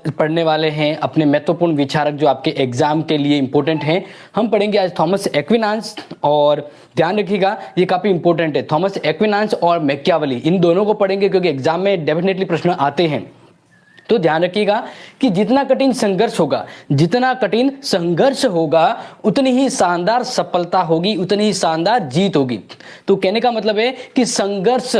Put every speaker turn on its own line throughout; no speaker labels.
पढ़ने वाले हैं, अपने महत्वपूर्ण विचारक जो आपके एग्जाम के लिए इंपॉर्टेंट हैं। हम पढ़ेंगे आज थॉमस एक्विनास, और ध्यान रखिएगा ये काफी इंपॉर्टेंट है। थॉमस एक्विनास और मैकियावेली, इन दोनों को पढ़ेंगे क्योंकि एग्जाम में डेफिनेटली प्रश्न आते हैं। तो ध्यान रखिएगा कि जितना कठिन संघर्ष होगा उतनी ही शानदार सफलता होगी, उतनी ही शानदार जीत होगी। तो कहने का मतलब है कि संघर्ष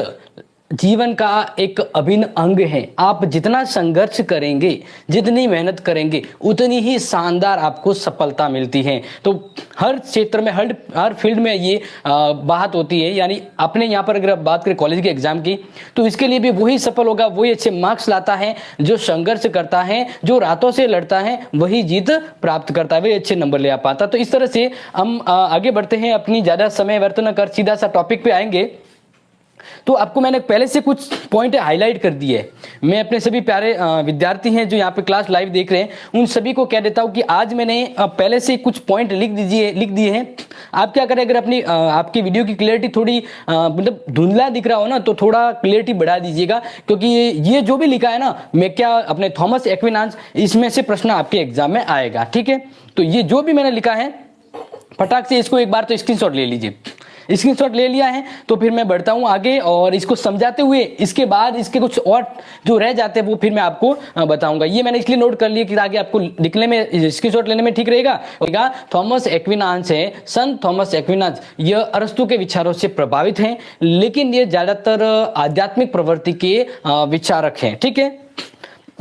जीवन का एक अभिन्न अंग है। आप जितना संघर्ष करेंगे, जितनी मेहनत करेंगे, उतनी ही शानदार आपको सफलता मिलती है। तो हर क्षेत्र में, हर फील्ड में ये बात होती है। यानी अपने यहाँ पर अगर आप बात करें कॉलेज के एग्जाम की, तो इसके लिए भी वही सफल होगा, वही अच्छे मार्क्स लाता है जो संघर्ष करता है, जो रातों से लड़ता है, वही जीत प्राप्त करता है, वही अच्छे नंबर ले आ पाता। तो इस तरह से हम आगे बढ़ते हैं, अपनी ज्यादा समय व्यर्थ न कर सीधा सा टॉपिक पे आएंगे। तो आपको मैंने पहले से कुछ पॉइंट हाईलाइट कर दिए है। मैं अपने सभी प्यारे विद्यार्थी हैं जो यहाँ पे क्लास लाइव देख रहे हैं, उन सभी को कह देता हूँ कि आज मैंने पहले से कुछ पॉइंट लिख दिए हैं। आप क्या करें, अगर अपनी आपकी वीडियो की क्लियरिटी थोड़ी मतलब धुंधला दिख रहा हो ना, तो थोड़ा क्लियरिटी बढ़ा दीजिएगा, क्योंकि ये जो भी लिखा है ना, मैं क्या अपने थॉमस एक्विनास, इसमें से प्रश्न आपके एग्जाम में आएगा। ठीक है, तो ये जो भी मैंने लिखा है फटाक से इसको एक बार तो स्क्रीनशॉट ले लीजिए। स्क्रीनशॉट ले लिया है तो फिर मैं बढ़ता हूं आगे, और इसको समझाते हुए इसके बाद इसके कुछ और जो रह जाते हैं वो फिर मैं आपको बताऊंगा। ये मैंने इसलिए नोट कर लिया कि आगे आपको लिखने में, स्क्रीनशॉट लेने में ठीक रहेगा। थॉमस एक्विनास है, संत थॉमस एक्विनास, यह अरस्तु के विचारों से प्रभावित हैं, लेकिन ये ज्यादातर आध्यात्मिक प्रवृत्ति के विचारक हैं। ठीक है,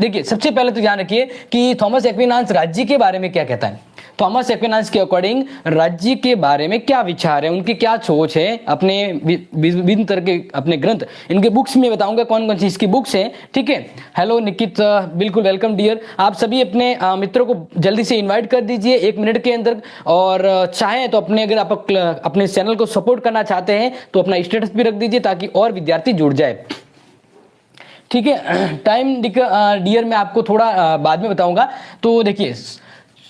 देखिए सबसे पहले तो ध्यान रखिए कि थॉमस एक्विनास राज्य के बारे में क्या कहता है। थॉमस एक्विनास के अकॉर्डिंग राज्य के बारे में क्या विचार है, उनकी क्या सोच है, अपने विभिन्न तरह के अपने ग्रंथ, इनके बुक्स में बताऊंगा कौन कौन सी इसकी बुक्स हैं। ठीक है, हेलो निकित, बिल्कुल वेलकम डियर। आप सभी अपने मित्रों को जल्दी से इन्वाइट कर दीजिए 1 मिनट के अंदर, और चाहे तो अगर आप अपने चैनल को सपोर्ट करना चाहते हैं तो अपना स्टेटस भी रख दीजिए ताकि और विद्यार्थी जुड़ जाए। ठीक है, टाइम डियर मैं आपको थोड़ा बाद में बताऊंगा। तो देखिए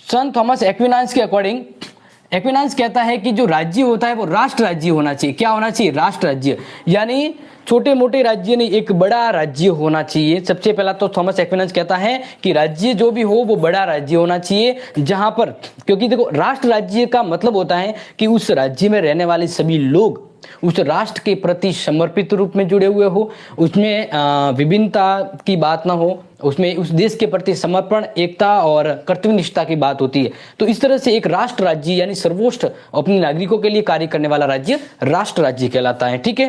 संत थॉमस एक्विनास के अकॉर्डिंग, एक्विनास कहता है कि जो राज्य होता है वो राष्ट्र राज्य होना चाहिए। क्या होना चाहिए? राष्ट्र राज्य, यानी छोटे मोटे राज्य नहीं, एक बड़ा राज्य होना चाहिए। सबसे पहला तो थॉमस एक्विनास कहता है कि राज्य जो भी हो वो बड़ा राज्य होना चाहिए, जहां पर, क्योंकि देखो राष्ट्र राज्य का मतलब होता है कि उस राज्य में रहने वाले सभी लोग उस राष्ट्र के प्रति समर्पित रूप में जुड़े हुए हो, उसमें विभिन्नता की बात ना हो, उसमें उस देश के प्रति समर्पण, एकता और कर्तव्यनिष्ठा की बात होती है। तो इस तरह से एक राष्ट्र राज्य यानी सर्वोच्च अपने नागरिकों के लिए कार्य करने वाला राज्य राष्ट्र राज्य कहलाता है। ठीक है,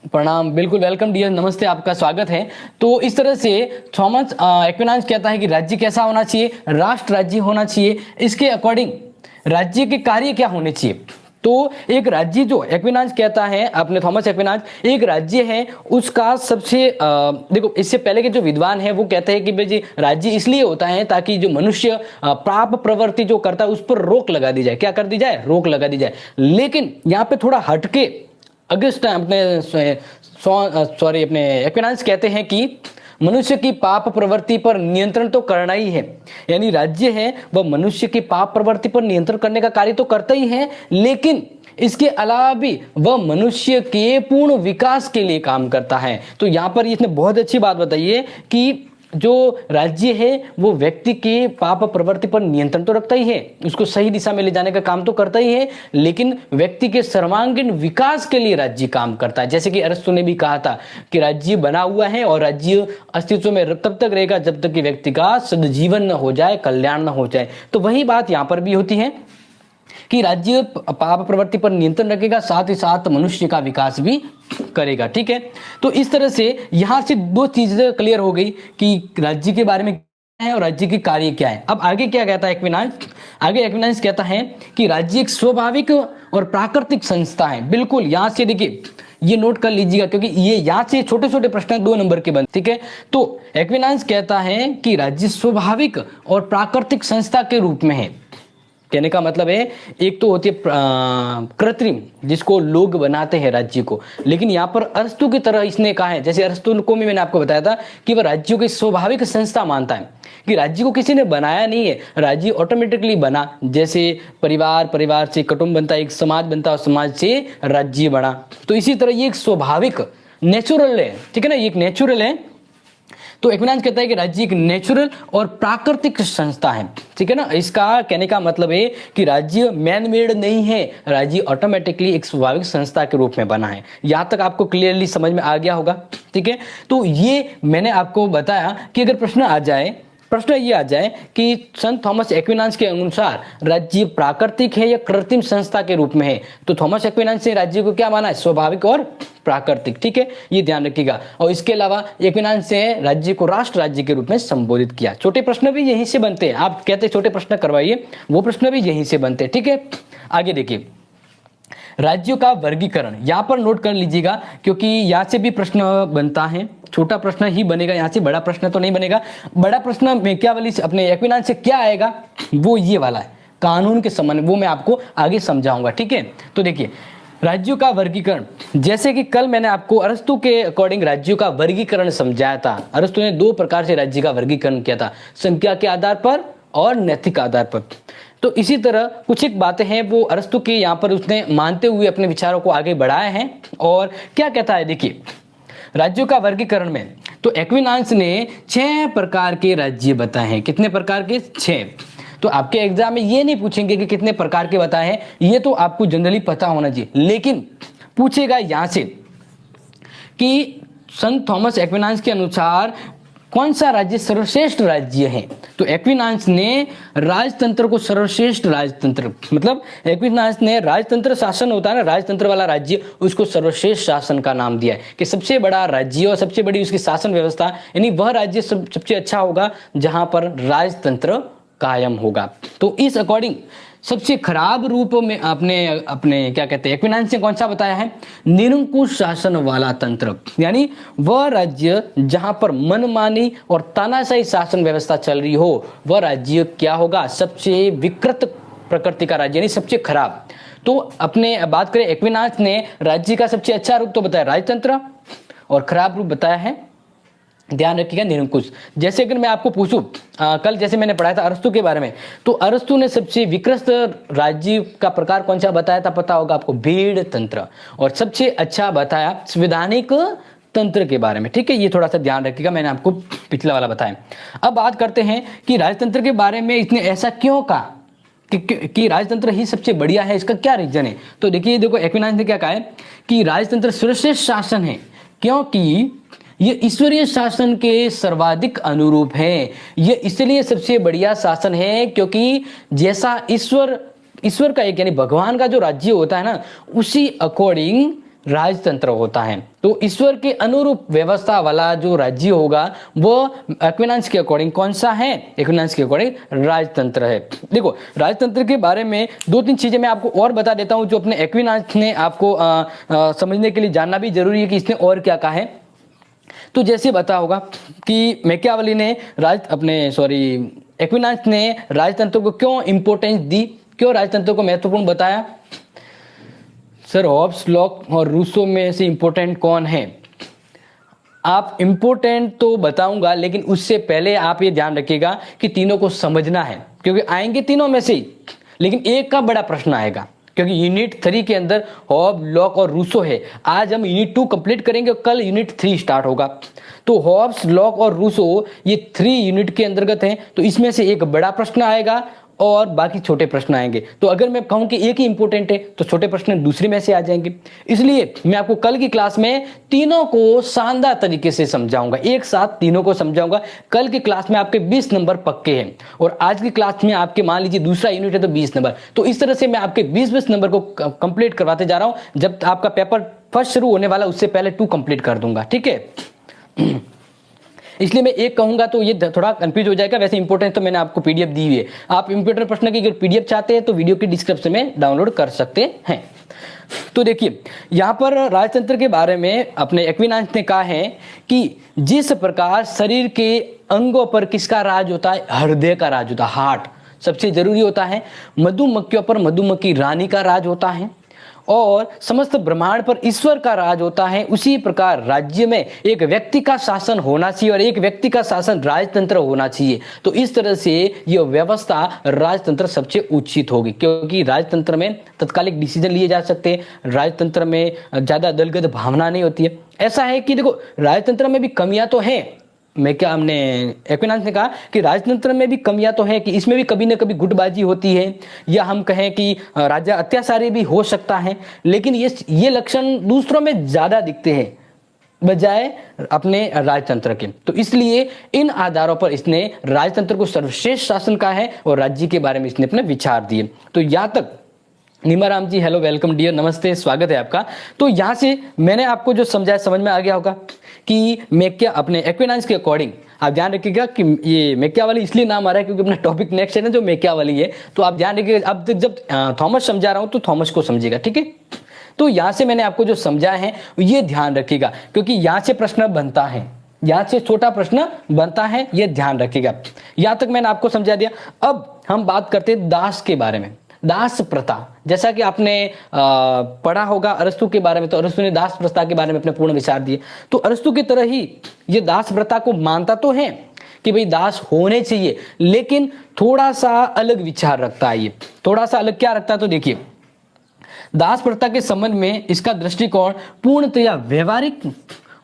प्रणाम, बिल्कुल वेलकम डियर, नमस्ते, आपका स्वागत है। तो इस तरह से थॉमस एक्विनास कहता है कि राज्य कैसा होना चाहिए? राष्ट्र राज्य होना चाहिए। इसके अकॉर्डिंग राज्य के कार्य क्या होने चाहिए? तो एक राज्य, जो एक्विनास कहता है, अपने थॉमस एक्विनास, एक राज्य है उसका सबसे देखो इससे पहले के जो विद्वान है वो कहते हैं कि भाई राज्य इसलिए होता है ताकि जो मनुष्य पाप प्रवृत्ति जो करता है उस पर रोक लगा दी जाए। क्या कर दी जाए? रोक लगा दी जाए। लेकिन यहाँ पे थोड़ा हटके अपने एक्विनास कहते हैं कि मनुष्य की पाप प्रवृत्ति पर नियंत्रण तो करना ही है। यानी राज्य है वह मनुष्य की पाप प्रवृत्ति पर नियंत्रण करने का कार्य तो करता ही है, लेकिन इसके अलावा भी वह मनुष्य के पूर्ण विकास के लिए काम करता है। तो यहां पर इसने बहुत अच्छी बात बताई है कि जो राज्य है वो व्यक्ति के पाप प्रवृत्ति पर नियंत्रण तो रखता ही है, उसको सही दिशा में ले जाने का काम तो करता ही है, लेकिन व्यक्ति के सर्वांगीण विकास के लिए राज्य काम करता है। जैसे कि अरस्तु ने भी कहा था कि राज्य बना हुआ है और राज्य अस्तित्व में तब तक रहेगा जब तक कि व्यक्ति का सद्जीवन न हो जाए, कल्याण न हो जाए। तो वही बात यहाँ पर भी होती है कि राज्य पाप प्रवृत्ति पर नियंत्रण रखेगा, साथ ही साथ मनुष्य का विकास भी करेगा। ठीक है, तो इस तरह से यहां से 2 चीजें क्लियर हो गई कि राज्य के बारे में क्या है और राज्य के कार्य क्या है। अब आगे क्या कहता है एक्विनास? आगे एक्विनास कहता है कि राज्य एक स्वाभाविक और प्राकृतिक संस्था है। बिल्कुल, यहां से देखिए ये नोट कर लीजिएगा, क्योंकि ये यहाँ से छोटे छोटे प्रश्न 2 नंबर के बन। ठीक है, तो एक्विनास कहता है कि राज्य स्वाभाविक और प्राकृतिक संस्था के रूप में है। कहने का मतलब है एक तो होती है कृत्रिम, जिसको लोग बनाते हैं राज्य को, लेकिन यहाँ पर अरस्तु की तरह इसने कहा है, जैसे अरस्तु को भी मैंने आपको बताया था कि वह राज्यों की स्वाभाविक संस्था मानता है कि राज्य को किसी ने बनाया नहीं है, राज्य ऑटोमेटिकली बना। जैसे परिवार से कुटुंब बनता है, एक समाज बनता है और समाज से राज्य बना। तो इसी तरह ये एक स्वाभाविक नेचुरल है। ठीक है ना, ये एक नेचुरल है। तो एक्विनान्स कहता है कि राज्य एक नेचुरल और प्राकृतिक संस्था है, ठीक है ना। इसका कहने का मतलब है कि राज्य मैन मेड नहीं है, राज्य ऑटोमेटिकली एक स्वाभाविक संस्था के रूप में बना है। यहां तक आपको क्लियरली समझ में आ गया होगा, ठीक है। तो ये मैंने आपको बताया कि अगर प्रश्न ये आ जाए कि संत थॉमस एक्विनान्स के अनुसार राज्य प्राकृतिक है या कृत्रिम संस्था के रूप में है, तो थॉमस एक्विनान्स ने राज्य को क्या माना है, स्वाभाविक और प्राकृतिक, ठीक है, ये ध्यान रखिएगा। और इसके अलावा एक्विनान्स ने राज्य को राष्ट्र राज्य के रूप में संबोधित किया। छोटे प्रश्न भी यहीं से बनते हैं, आप कहते हैं छोटे प्रश्न करवाइए, वो प्रश्न भी यहीं से बनते हैं, ठीक है। आगे देखिए, राज्यों का वर्गीकरण यहां पर नोट कर लीजिएगा, क्योंकि यहां से भी प्रश्न बनता है। छोटा प्रश्न ही बनेगा यहां से, बड़ा प्रश्न तो नहीं बनेगा। बड़ा प्रश्न मेकियावेली से अपने एक्विनान्स से क्या आएगा, वो ये वाला है, कानून के संबंध, वो मैं आपको आगे समझाऊंगा, ठीक है। तो देखिए, राज्यों का वर्गीकरण, जैसे कि कल मैंने आपको अरस्तु के अकॉर्डिंग राज्यों का वर्गीकरण समझाया था। अरस्तु ने 2 प्रकार से राज्य का वर्गीकरण किया था, संख्या के आधार पर और नैतिक आधार पर। तो इसी तरह कुछ एक बातें हैं वो अरस्तु के यहाँ पर उसने मानते हुए अपने विचारों को आगे बढ़ाए हैं। और क्या कहता है, देखिए, राज्यों का वर्गीकरण में तो एक्विनान्स ने 6 प्रकार के राज्य बताए हैं। कितने प्रकार के, 6। तो आपके एग्जाम में ये नहीं पूछेंगे कि कितने प्रकार के बताए हैं, ये तो आपको जनरली पता होना चाहिए, लेकिन पूछेगा यहां से कि संत थॉमस एक्विनान्स के अनुसार कौन सा राज्य सर्वश्रेष्ठ राज्य है। तो एक्विनान्स ने राजतंत्र को सर्वश्रेष्ठ राजतंत्र, मतलब एक्विनान्स ने राजतंत्र शासन होता है ना, राजतंत्र वाला राज्य, उसको सर्वश्रेष्ठ शासन का नाम दिया है कि सबसे बड़ा राज्य और सबसे बड़ी उसकी शासन व्यवस्था, यानी वह राज्य सबसे अच्छा होगा जहां पर राजतंत्र कायम होगा। तो इस अकॉर्डिंग सबसे खराब रूप में अपने क्या कहते हैं, एक्विनान्स ने कौन सा बताया है, निरंकुश शासन वाला तंत्र, यानी वह राज्य जहां पर मनमानी और तानाशाही शासन व्यवस्था चल रही हो, वह राज्य क्या होगा, सबसे विकृत प्रकृति का राज्य, यानी सबसे खराब। तो अपने बात करें, एक्विनान्स ने राज्य का सबसे अच्छा रूप तो बताया राजतंत्र, और खराब रूप बताया है, ध्यान रखिएगा, निरंकुश। जैसे अगर मैं आपको पूछूं, कल जैसे मैंने पढ़ाया था अरस्तु के बारे में, तो अरस्तु ने सबसे विकृत राज्य का प्रकार कौन सा बताया था, पता होगा आपको, भीड़ तंत्र। और सबसे अच्छा बताया संवैधानिक तंत्र के बारे में, ठीक है, ये थोड़ा सा ध्यान रखिएगा, मैंने आपको पिछला वाला बताया। अब बात करते हैं कि राजतंत्र के बारे में इसने ऐसा क्यों कहा कि राजतंत्र ही सबसे बढ़िया है, इसका क्या रीजन है। तो देखो एक्विनान्स ने क्या कहा है कि राजतंत्र सर्वश्रेष्ठ शासन है, क्योंकि ये ईश्वरीय शासन के सर्वाधिक अनुरूप है। ये इसलिए सबसे बढ़िया शासन है क्योंकि जैसा ईश्वर का एक, यानी भगवान का जो राज्य होता है ना, उसी अकॉर्डिंग राजतंत्र होता है। तो ईश्वर के अनुरूप व्यवस्था वाला जो राज्य होगा वो एक्विनान्स के अकॉर्डिंग कौन सा है, एक्विनान्स के अकॉर्डिंग राजतंत्र है। देखो, राजतंत्र के बारे में 2-3 चीजें मैं आपको और बता देता हूं, जो अपने एक्विनान्स ने आपको समझने के लिए जानना भी जरूरी है कि इसने और क्या कहा है। तो जैसे बता होगा कि मैकियावेली ने एक्विनान्स ने राजतंत्र को क्यों इंपॉर्टेंस दी, क्यों राजतंत्र को महत्वपूर्ण बताया। सर, हॉब्स, लॉक और रूसो में से इंपॉर्टेंट कौन है, आप इंपॉर्टेंट तो बताऊंगा, लेकिन उससे पहले आप ये ध्यान रखिएगा कि तीनों को समझना है, क्योंकि आएंगे तीनों में से, लेकिन एक का बड़ा प्रश्न आएगा, क्योंकि यूनिट 3 के अंदर हॉब, लॉक और रूसो है। आज हम यूनिट 2 कंप्लीट करेंगे और कल यूनिट 3 स्टार्ट होगा। तो हॉब्स, लॉक और रूसो ये 3 यूनिट के अंतर्गत हैं, तो इसमें से एक बड़ा प्रश्न आएगा और बाकी छोटे प्रश्न आएंगे। तो अगर मैं कहूं कि एक ही इंपॉर्टेंट है तो छोटे प्रश्न दूसरे में से आ जाएंगे। इसलिए मैं आपको कल की क्लास में तीनों को शानदार तरीके से समझाऊंगा, एक साथ तीनों को समझाऊंगा। कल की क्लास में आपके 20 नंबर पक्के हैं और आज की क्लास में आपके मान लीजिए दूसरा यूनिट है तो 20 नंबर। तो इस तरह से मैं आपके 20-20 नंबर को कंप्लीट करवाते जा रहा हूं। जब आपका पेपर फर्स्ट शुरू होने वाला उससे पहले 2 कंप्लीट कर दूंगा, ठीक है। इसलिए मैं एक कहूंगा तो ये थोड़ा कंफ्यूज हो जाएगा। वैसे इंपॉर्टेंट तो मैंने आपको पीडीएफ दी हुई है, आप इंपॉर्टेंट प्रश्न की अगर पीडीएफ चाहते हैं तो वीडियो के डिस्क्रिप्शन में डाउनलोड कर सकते हैं। तो देखिए, यहां पर राजतंत्र के बारे में अपने एक्विनान्स ने कहा है कि जिस प्रकार शरीर के अंगों पर किसका राज होता है, हृदय का राज होता है, हार्ट सबसे जरूरी होता है। मधुमक्खियों पर मधुमक्खी रानी का राज होता है और समस्त ब्रह्मांड पर ईश्वर का राज होता है। उसी प्रकार राज्य में एक व्यक्ति का शासन होना चाहिए और एक व्यक्ति का शासन राजतंत्र होना चाहिए। तो इस तरह से यह व्यवस्था राजतंत्र सबसे उचित होगी, क्योंकि राजतंत्र में तत्कालिक डिसीजन लिए जा सकते हैं, राजतंत्र में ज्यादा दलगत भावना नहीं होती है। ऐसा है कि देखो, राजतंत्र में भी कमियां तो हैं, मैं क्या हमने एक्विनाइस ने कहा कि राजतंत्र में भी कमियां तो है, कि इसमें भी कभी ना कभी गुटबाजी होती है, या हम कहें कि राजा अत्याचारी भी हो सकता है, लेकिन ये लक्षण दूसरों में ज्यादा दिखते हैं बजाय अपने राजतंत्र के। तो इसलिए इन आधारों पर इसने राजतंत्र को सर्वश्रेष्ठ शासन कहा है और राज्य के बारे में इसने अपने विचार दिए। तो यहाँ तक नीमाराम जी, हेलो, वेलकम डियर, नमस्ते, स्वागत है आपका। तो यहाँ से मैंने आपको जो समझाया समझ में आ गया होगा कि मैकिया अपने एक्विनाइस के अकॉर्डिंग, आप ध्यान रखिएगा कि ये मैकियावेली इसलिए नाम आ रहा है क्योंकि अपना टॉपिक नेक्स्ट है ना जो मैकियावेली है, तो आप ध्यान रखिएगा। अब तक जब थॉमस समझा रहा हूं तो थॉमस को समझिएगा, ठीक है। तो यहाँ से मैंने आपको जो समझाया है ये ध्यान रखिएगा, क्योंकि यहाँ से प्रश्न बनता है, यहाँ से छोटा प्रश्न बनता है, ये ध्यान रखिएगा। यहाँ तक मैंने आपको समझा दिया। अब हम बात करते हैं दास के बारे में, दास प्रथा। जैसा कि आपने पढ़ा होगा अरस्तु के बारे में, तो अरस्तु ने दास प्रथा के बारे में अपने पूर्ण विचार दिए। तो अरस्तु की तरह ही ये दास प्रथा को मानता तो है कि भाई दास होने चाहिए, लेकिन थोड़ा सा अलग विचार रखता है। ये थोड़ा सा अलग क्या रखता है, तो देखिए, दास प्रथा के संबंध में इसका दृष्टिकोण पूर्णतया व्यवहारिक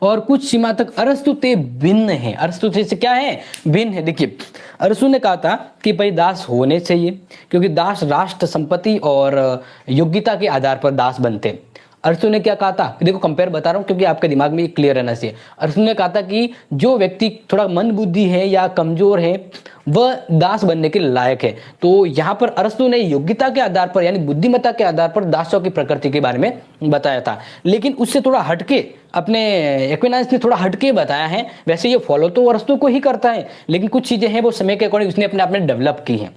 और कुछ सीमा तक अरस्तु से भिन्न है। अरस्तु से क्या है, भिन्न है। देखिए, अरस्तु ने कहा था कि भाई दास होने चाहिए, क्योंकि दास राष्ट्र संपत्ति और योग्यता के आधार पर दास बनते। अरस्तु ने क्या कहा था, देखो कंपेयर बता रहा हूं क्योंकि आपके दिमाग में क्लियर रहना चाहिए। अरस्तु ने कहा था कि जो व्यक्ति थोड़ा मंद बुद्धि है या कमजोर है वह दास बनने के लायक है। तो यहाँ पर अरस्तु ने योग्यता के आधार पर यानी बुद्धिमत्ता के आधार पर दासों की प्रकृति के बारे में बताया था, लेकिन उससे थोड़ा हटके अपने एक्विनाइस ने थोड़ा हटके बताया है। वैसे ये फॉलो तो अरस्तु को ही करता है, लेकिन कुछ चीजें हैं वो समय के अकॉर्डिंग उसने अपने आप में डेवलप की हैं।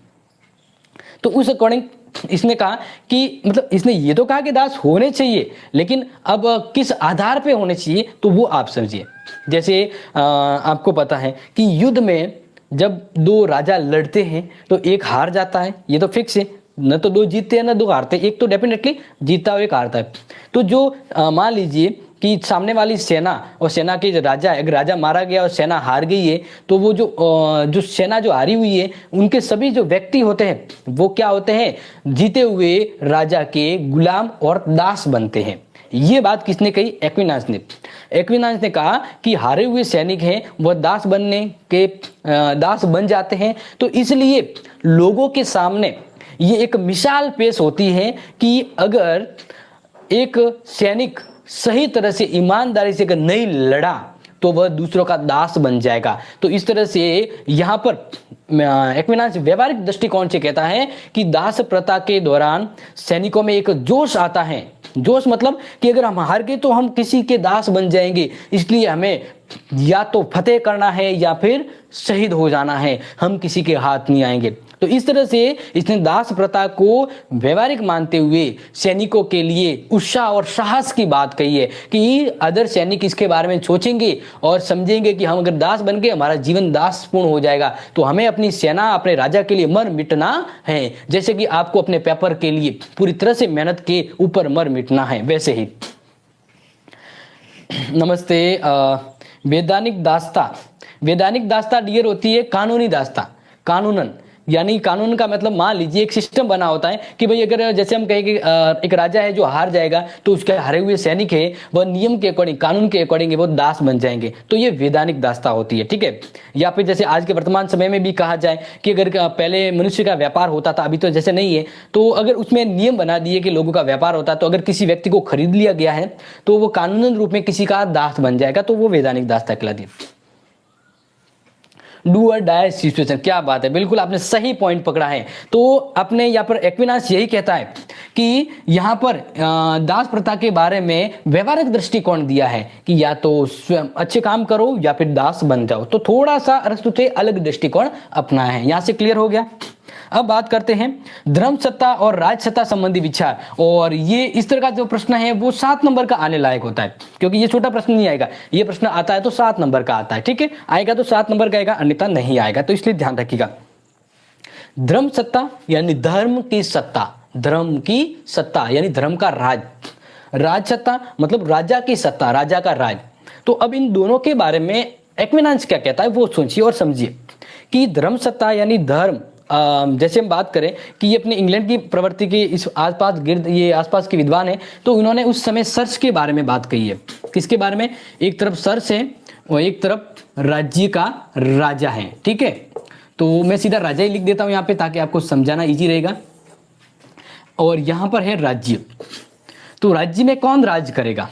तो उस अकॉर्डिंग इसने कहा कि मतलब इसने ये तो कहा कि दास होने चाहिए, लेकिन अब किस आधार पे होने चाहिए तो वो आप समझिए। जैसे आपको पता है कि युद्ध में जब दो राजा लड़ते हैं तो एक हार जाता है, ये तो फिक्स है, न तो दो जीतते हैं न दो हारते, एक तो डेफिनेटली जीतता है एक हारता है। तो जो मान लीजिए कि सामने वाली सेना और सेना के राजा, एक राजा मारा गया और सेना हार गई है, तो वो जो सेना जो हारी हुई है उनके सभी जो व्यक्ति होते हैं वो क्या होते हैं, जीते हुए राजा के गुलाम और दास बनते हैं। ये बात किसने कही, एक्विनाइस ने। एक्विनाइस ने कहा कि हारे हुए सैनिक हैं वह दास बन जाते हैं। तो इसलिए लोगों के सामने ये एक मिसाल पेश होती है कि अगर एक सैनिक सही तरह से ईमानदारी से अगर नहीं लड़ा तो वह दूसरों का दास बन जाएगा। तो इस तरह से यहाँ पर एक्विनाइस व्यवहारिक दृष्टिकोण से कहता है कि दास प्रथा के दौरान सैनिकों में एक जोश आता है। जोश मतलब कि अगर हम हार गए तो हम किसी के दास बन जाएंगे, इसलिए हमें या तो फतेह करना है या फिर शहीद हो जाना है, हम किसी के हाथ नहीं आएंगे। तो इस तरह से इसने दास प्रथा को व्यवहारिक मानते हुए सैनिकों के लिए उत्साह और साहस की बात कही है कि अदर सैनिक इसके बारे में सोचेंगे और समझेंगे कि हम अगर दास बन गए हमारा जीवन दासपूर्ण हो जाएगा, तो हमें अपनी सेना अपने राजा के लिए मर मिटना है। जैसे कि आपको अपने पेपर के लिए पूरी तरह से मेहनत के ऊपर मर मिटना है, वैसे ही। नमस्ते। वैधानिक दास्ता डियर होती है कानूनी दास्ता। कानूनन यानी कानून का मतलब मान लीजिए एक सिस्टम बना होता है कि भाई अगर जैसे हम कहें कि एक राजा है जो हार जाएगा तो उसके हारे हुए सैनिक है वह नियम के अकॉर्डिंग, कानून के अकॉर्डिंग वो दास बन जाएंगे। तो ये वैधानिक दास्ता होती है, ठीक है। या फिर जैसे आज के वर्तमान समय में भी कहा जाए कि अगर पहले मनुष्य का व्यापार होता था, अभी तो जैसे नहीं है, तो अगर उसमें नियम बना दिए कि लोगों का व्यापार होता है, तो अगर किसी व्यक्ति को खरीद लिया गया है तो वो कानूनन रूप में किसी का दास बन जाएगा, तो वो वैधानिक दास्ता कहलाती है। डू और डाई सिचुएशन, क्या बात है, बिल्कुल आपने सही पॉइंट पकड़ा है। तो अपने यहाँ पर एक्विनाइस यही कहता है कि यहाँ पर दास प्रथा के बारे में व्यवहारिक दृष्टिकोण दिया है कि या तो स्वयं अच्छे काम करो या फिर दास बन जाओ। तो थोड़ा सा अरस्तु से अलग दृष्टिकोण अपना है। यहाँ से क्लियर हो गया। अब बात करते हैं धर्म सत्ता और राज सत्ता संबंधी विचार, और ये इस तरह का जो प्रश्न है वो 7 नंबर का आने लायक होता है, क्योंकि ये छोटा प्रश्न नहीं आएगा। ये प्रश्न आता है तो 7 नंबर का आता है, ठीक है, आएगा तो 7 नंबर का आएगा, अन्यथा नहीं आएगा। तो इसलिए ध्यान रखिएगा। धर्म सत्ता यानी धर्म की सत्ता, धर्म की सत्ता यानी धर्म का राज, राज सत्ता मतलब राजा की सत्ता, राजा का राज। तो अब इन दोनों के बारे में एक्विनाइस क्या कहता है वो सोचिए और समझिए कि धर्म सत्ता यानी धर्म, जैसे हम बात करें कि ये अपने इंग्लैंड की प्रवृत्ति के इस आसपास के विद्वान हैं, तो इन्होंने उस समय सर्च के बारे में बात कही है। किसके बारे में, एक तरफ सर्च है और एक तरफ राज्य का राजा है। ठीक है, तो मैं सीधा राजा ही लिख देता हूं यहाँ पे ताकि आपको समझाना इजी रहेगा। और यहां पर है राज्य, तो राज्य में कौन राज करेगा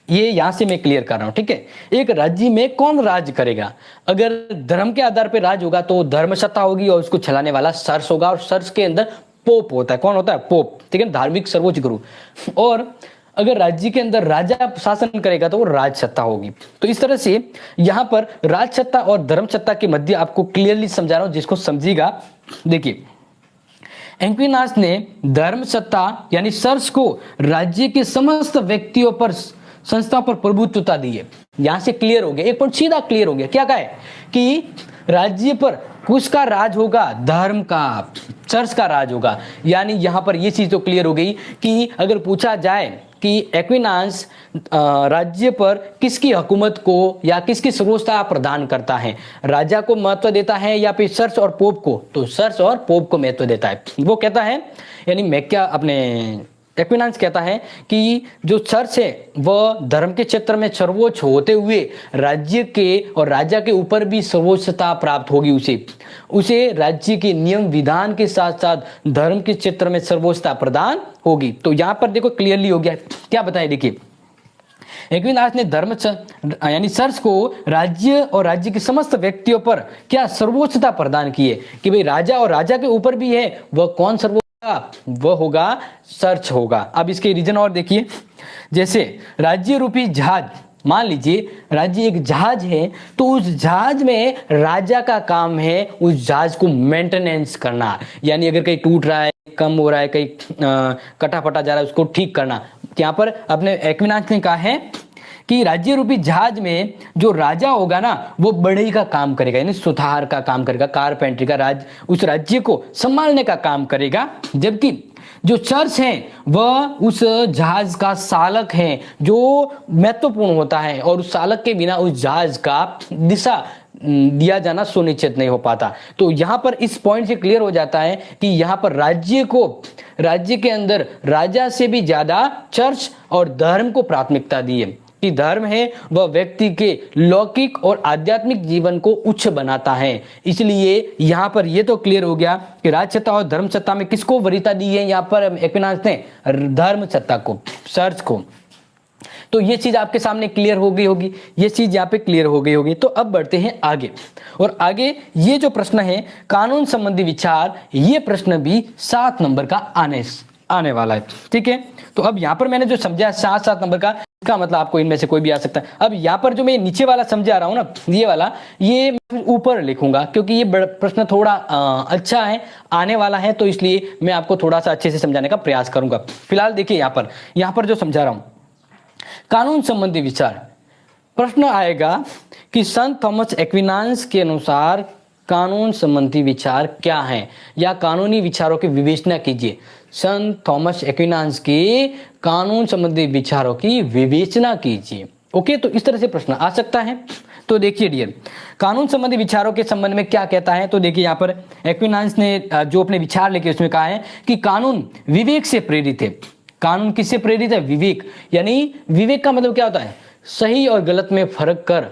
ये यहां से मैं क्लियर कर रहा हूं। ठीक है, एक राज्य में कौन राज करेगा, अगर धर्म के आधार पर राज होगा तो धर्म सत्ता होगी और उसको चलाने वाला सर्स होगा, और सर्स के अंदर पोप होता है। कौन होता है? पोप। ठीक है, धार्मिक सर्वोच्च गुरु। और अगर राज्य के अंदर राजा शासन करेगा तो वो राज सत्ता होगी। तो इस तरह से यहां पर राज सत्ता और धर्म सत्ता के मध्य आपको क्लियरली समझा रहा हूं, जिसको समझिएगा। देखिए, एक्विनास ने धर्म सत्ता यानी सर्स को राज्य के समस्त व्यक्तियों पर, संस्था पर प्रभुत्वता दी है। यहां से क्लियर हो गया, एक पॉइंट सीधा क्लियर हो गया। क्या कहा है कि राज्य पर किसका राज होगा? धर्म का, चर्च का राज होगा। यानी यहां पर यह चीज तो क्लियर हो गई कि अगर पूछा जाए कि एक्विनास राज्य पर किसकी हुकूमत को या किसकी सर्वोच्चता प्रदान करता है, राजा को महत्व देता है या फिर सर्च और पोप को, तो सर्च और पोप को महत्व देता है। वो कहता है, यानी मैं क्या अपने एक्विनास कहता है कि जो चर्च है वह धर्म के क्षेत्र में सर्वोच्च होते हुए राज्य के और राजा के ऊपर भी सर्वोच्चता प्राप्त होगी। उसे राज्य के नियम विधान के साथ साथ धर्म के क्षेत्र में सर्वोच्चता प्रदान होगी। तो यहां पर देखो क्लियरली हो गया। क्या बताया? देखिए, एक्विनास ने धर्म यानी सर्च को राज्य और राज्य के समस्त व्यक्तियों पर क्या सर्वोच्चता प्रदान की है कि भाई राजा और राजा के ऊपर भी है, वह कौन सर्वोच्च? वह होगा सर्च होगा। अब इसके रीजन और देखिए, जैसे राज्य रूपी जहाज, मान लीजिए राज्य एक जहाज है, तो उस जहाज में राजा का काम है उस जहाज को मेंटेनेंस करना, यानी अगर कहीं टूट रहा है, कम हो रहा है, कहीं कटा फटा जा रहा है, उसको ठीक करना। यहाँ पर अपने एक्विनास ने कहा है कि राज्य रूपी जहाज में जो राजा होगा ना, वो बढ़ई का काम करेगा, यानी सुथार का काम करेगा, कारपेंट्री का उस राज्य को संभालने का काम करेगा। जबकि जो चर्च है वह उस जहाज का चालक है, जो महत्वपूर्ण होता है, और उस चालक के बिना उस जहाज का दिशा दिया जाना सुनिश्चित नहीं हो पाता। तो यहां पर इस पॉइंट से क्लियर हो जाता है कि यहां पर राज्य के अंदर राजा से भी ज्यादा चर्च और धर्म को प्राथमिकता दी है कि धर्म है वह व्यक्ति के लौकिक और आध्यात्मिक जीवन को उच्च बनाता है। इसलिए यहां पर यह तो क्लियर हो गया कि राज सत्ता और धर्म सत्ता में किसको वरीयता दी है, यहां पर एक्विनास ने धर्म सत्ता को, चर्च को। तो ये चीज आपके सामने क्लियर हो गई होगी, ये चीज यहाँ पे क्लियर हो गई होगी। तो अब बढ़ते हैं आगे, और आगे ये जो प्रश्न है कानून संबंधी विचार, ये प्रश्न भी 7 नंबर का आने वाला है। ठीक है, तो अब यहाँ पर मैंने जो समझा 7 नंबर का, इसका मतलब आपको इनमें से कोई भी आ सकता है। अब यहाँ पर जो मैं नीचे वाला समझा रहा हूँ ना, ये वाला, ये मैं ऊपर लिखूंगा क्योंकि ये प्रश्न थोड़ा अच्छा है, आने वाला है, तो इसलिए मैं आपको थोड़ा सा अच्छे से समझाने का प्रयास करूंगा। फिलहाल देखिए यहाँ पर जो समझा रहा हूं, कानून संबंधी विचार, प्रश्न आएगा कि संत थॉमस एक्विनास के अनुसार कानून संबंधी विचार क्या है, या कानूनी विचारों की विवेचना कीजिए। संत थॉमस एक्विनास के कानून संबंधी विचारों की विवेचना कीजिए। ओके, तो इस तरह से प्रश्न आ सकता है। तो देखिए डियर, कानून संबंधी विचारों के संबंध में क्या कहता है, तो देखिए यहाँ पर एक्विनास ने जो अपने विचार लेके उसमें कहा है कि कानून विवेक से प्रेरित है। कानून किससे प्रेरित है? विवेक। यानी विवेक का मतलब क्या होता है? सही और गलत में फर्क कर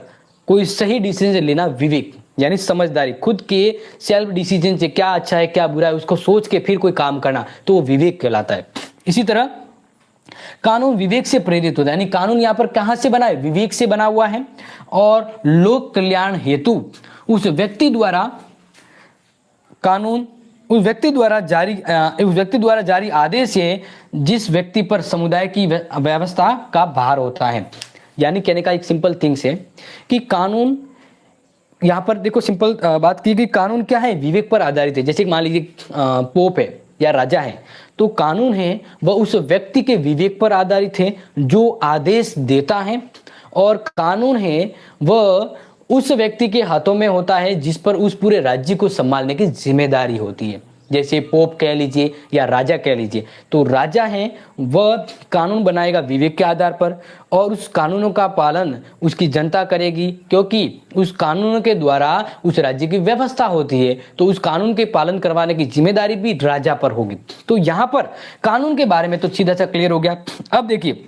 कोई सही डिसीजन लेना, विवेक यानी समझदारी, खुद के सेल्फ डिसीजन से क्या अच्छा है क्या बुरा है उसको सोच के फिर कोई काम करना, तो वो विवेक कहलाता है। इसी तरह कानून विवेक से प्रेरित होता है, यानी कानून यहाँ पर कहां से बना है? विवेक से बना हुआ है, और लोक कल्याण हेतु उस व्यक्ति द्वारा जारी आदेश है जिस व्यक्ति पर समुदाय की व्यवस्था का भार होता है। यानी कहने का एक सिंपल थिंग्स है कि कानून, यहाँ पर देखो सिंपल बात की कि कानून क्या है? विवेक पर आधारित है। जैसे मान लीजिए पोप है या राजा है, तो कानून है वह उस व्यक्ति के विवेक पर आधारित है जो आदेश देता है, और कानून है वह उस व्यक्ति के हाथों में होता है जिस पर उस पूरे राज्य को संभालने की जिम्मेदारी होती है। जैसे पोप कह लीजिए या राजा कह लीजिए, तो राजा है वह कानून बनाएगा विवेक के आधार पर, और उस कानूनों का पालन उसकी जनता करेगी, क्योंकि उस कानून के द्वारा उस राज्य की व्यवस्था होती है, तो उस कानून के पालन करवाने की जिम्मेदारी भी राजा पर होगी। तो यहाँ पर कानून के बारे में तो सीधा सा क्लियर हो गया। अब देखिए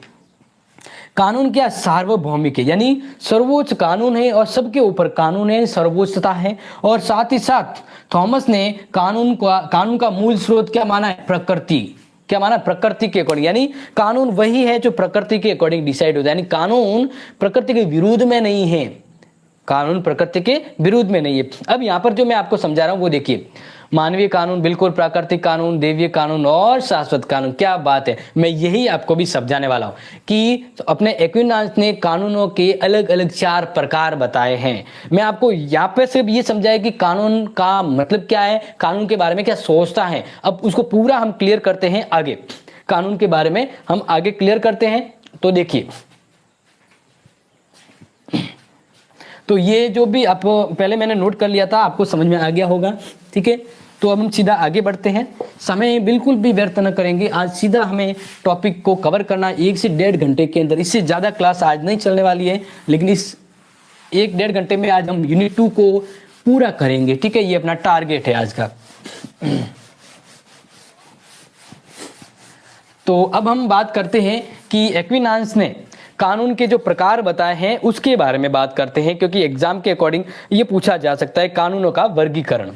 कानून क्या सार्वभौमिक है, यानी सर्वोच्च कानून है और सबके ऊपर कानून है, सर्वोच्चता है। और साथ ही साथ थॉमस ने कानून का मूल स्रोत क्या माना है, प्रकृति। क्या माना, प्रकृति के अकॉर्डिंग, यानी कानून वही है जो प्रकृति के अकॉर्डिंग डिसाइड होता है, यानी कानून प्रकृति के विरुद्ध में नहीं है, कानून प्रकृति के विरुद्ध में नहीं है। अब यहां पर जो मैं आपको समझा रहा हूं वो देखिए, मानवीय कानून, बिल्कुल प्राकृतिक कानून, देवीय कानून और शाश्वत कानून। क्या बात है, मैं यही आपको भी समझाने वाला हूं कि अपने एक्विनास ने कानूनों के अलग अलग 4 प्रकार बताए हैं। मैं आपको यहाँ पे सिर्फ ये समझाया कि कानून का मतलब क्या है, कानून के बारे में क्या सोचता है। अब उसको पूरा हम क्लियर करते हैं आगे, कानून के बारे में हम आगे क्लियर करते हैं। तो देखिए, तो ये जो भी आप पहले मैंने नोट कर लिया था, आपको समझ में आ गया होगा, ठीक है। तो अब हम सीधा आगे बढ़ते हैं, समय बिल्कुल भी व्यर्थ न करेंगे। आज सीधा हमें टॉपिक को कवर करना 1 से 1.5 घंटे के अंदर। इससे ज़्यादा क्लास आज नहीं चलने वाली है, लेकिन इस 1-1.5 घंटे में आज हम यूनिट 2 को पूरा करेंगे, ठीक है। ये अपना टारगेट है आज का। तो अब हम बात करते हैं कि एक्विनास ने कानून के जो प्रकार बताए हैं उसके बारे में बात करते हैं, क्योंकि एग्जाम के अकॉर्डिंग ये पूछा जा सकता है कानूनों का वर्गीकरण।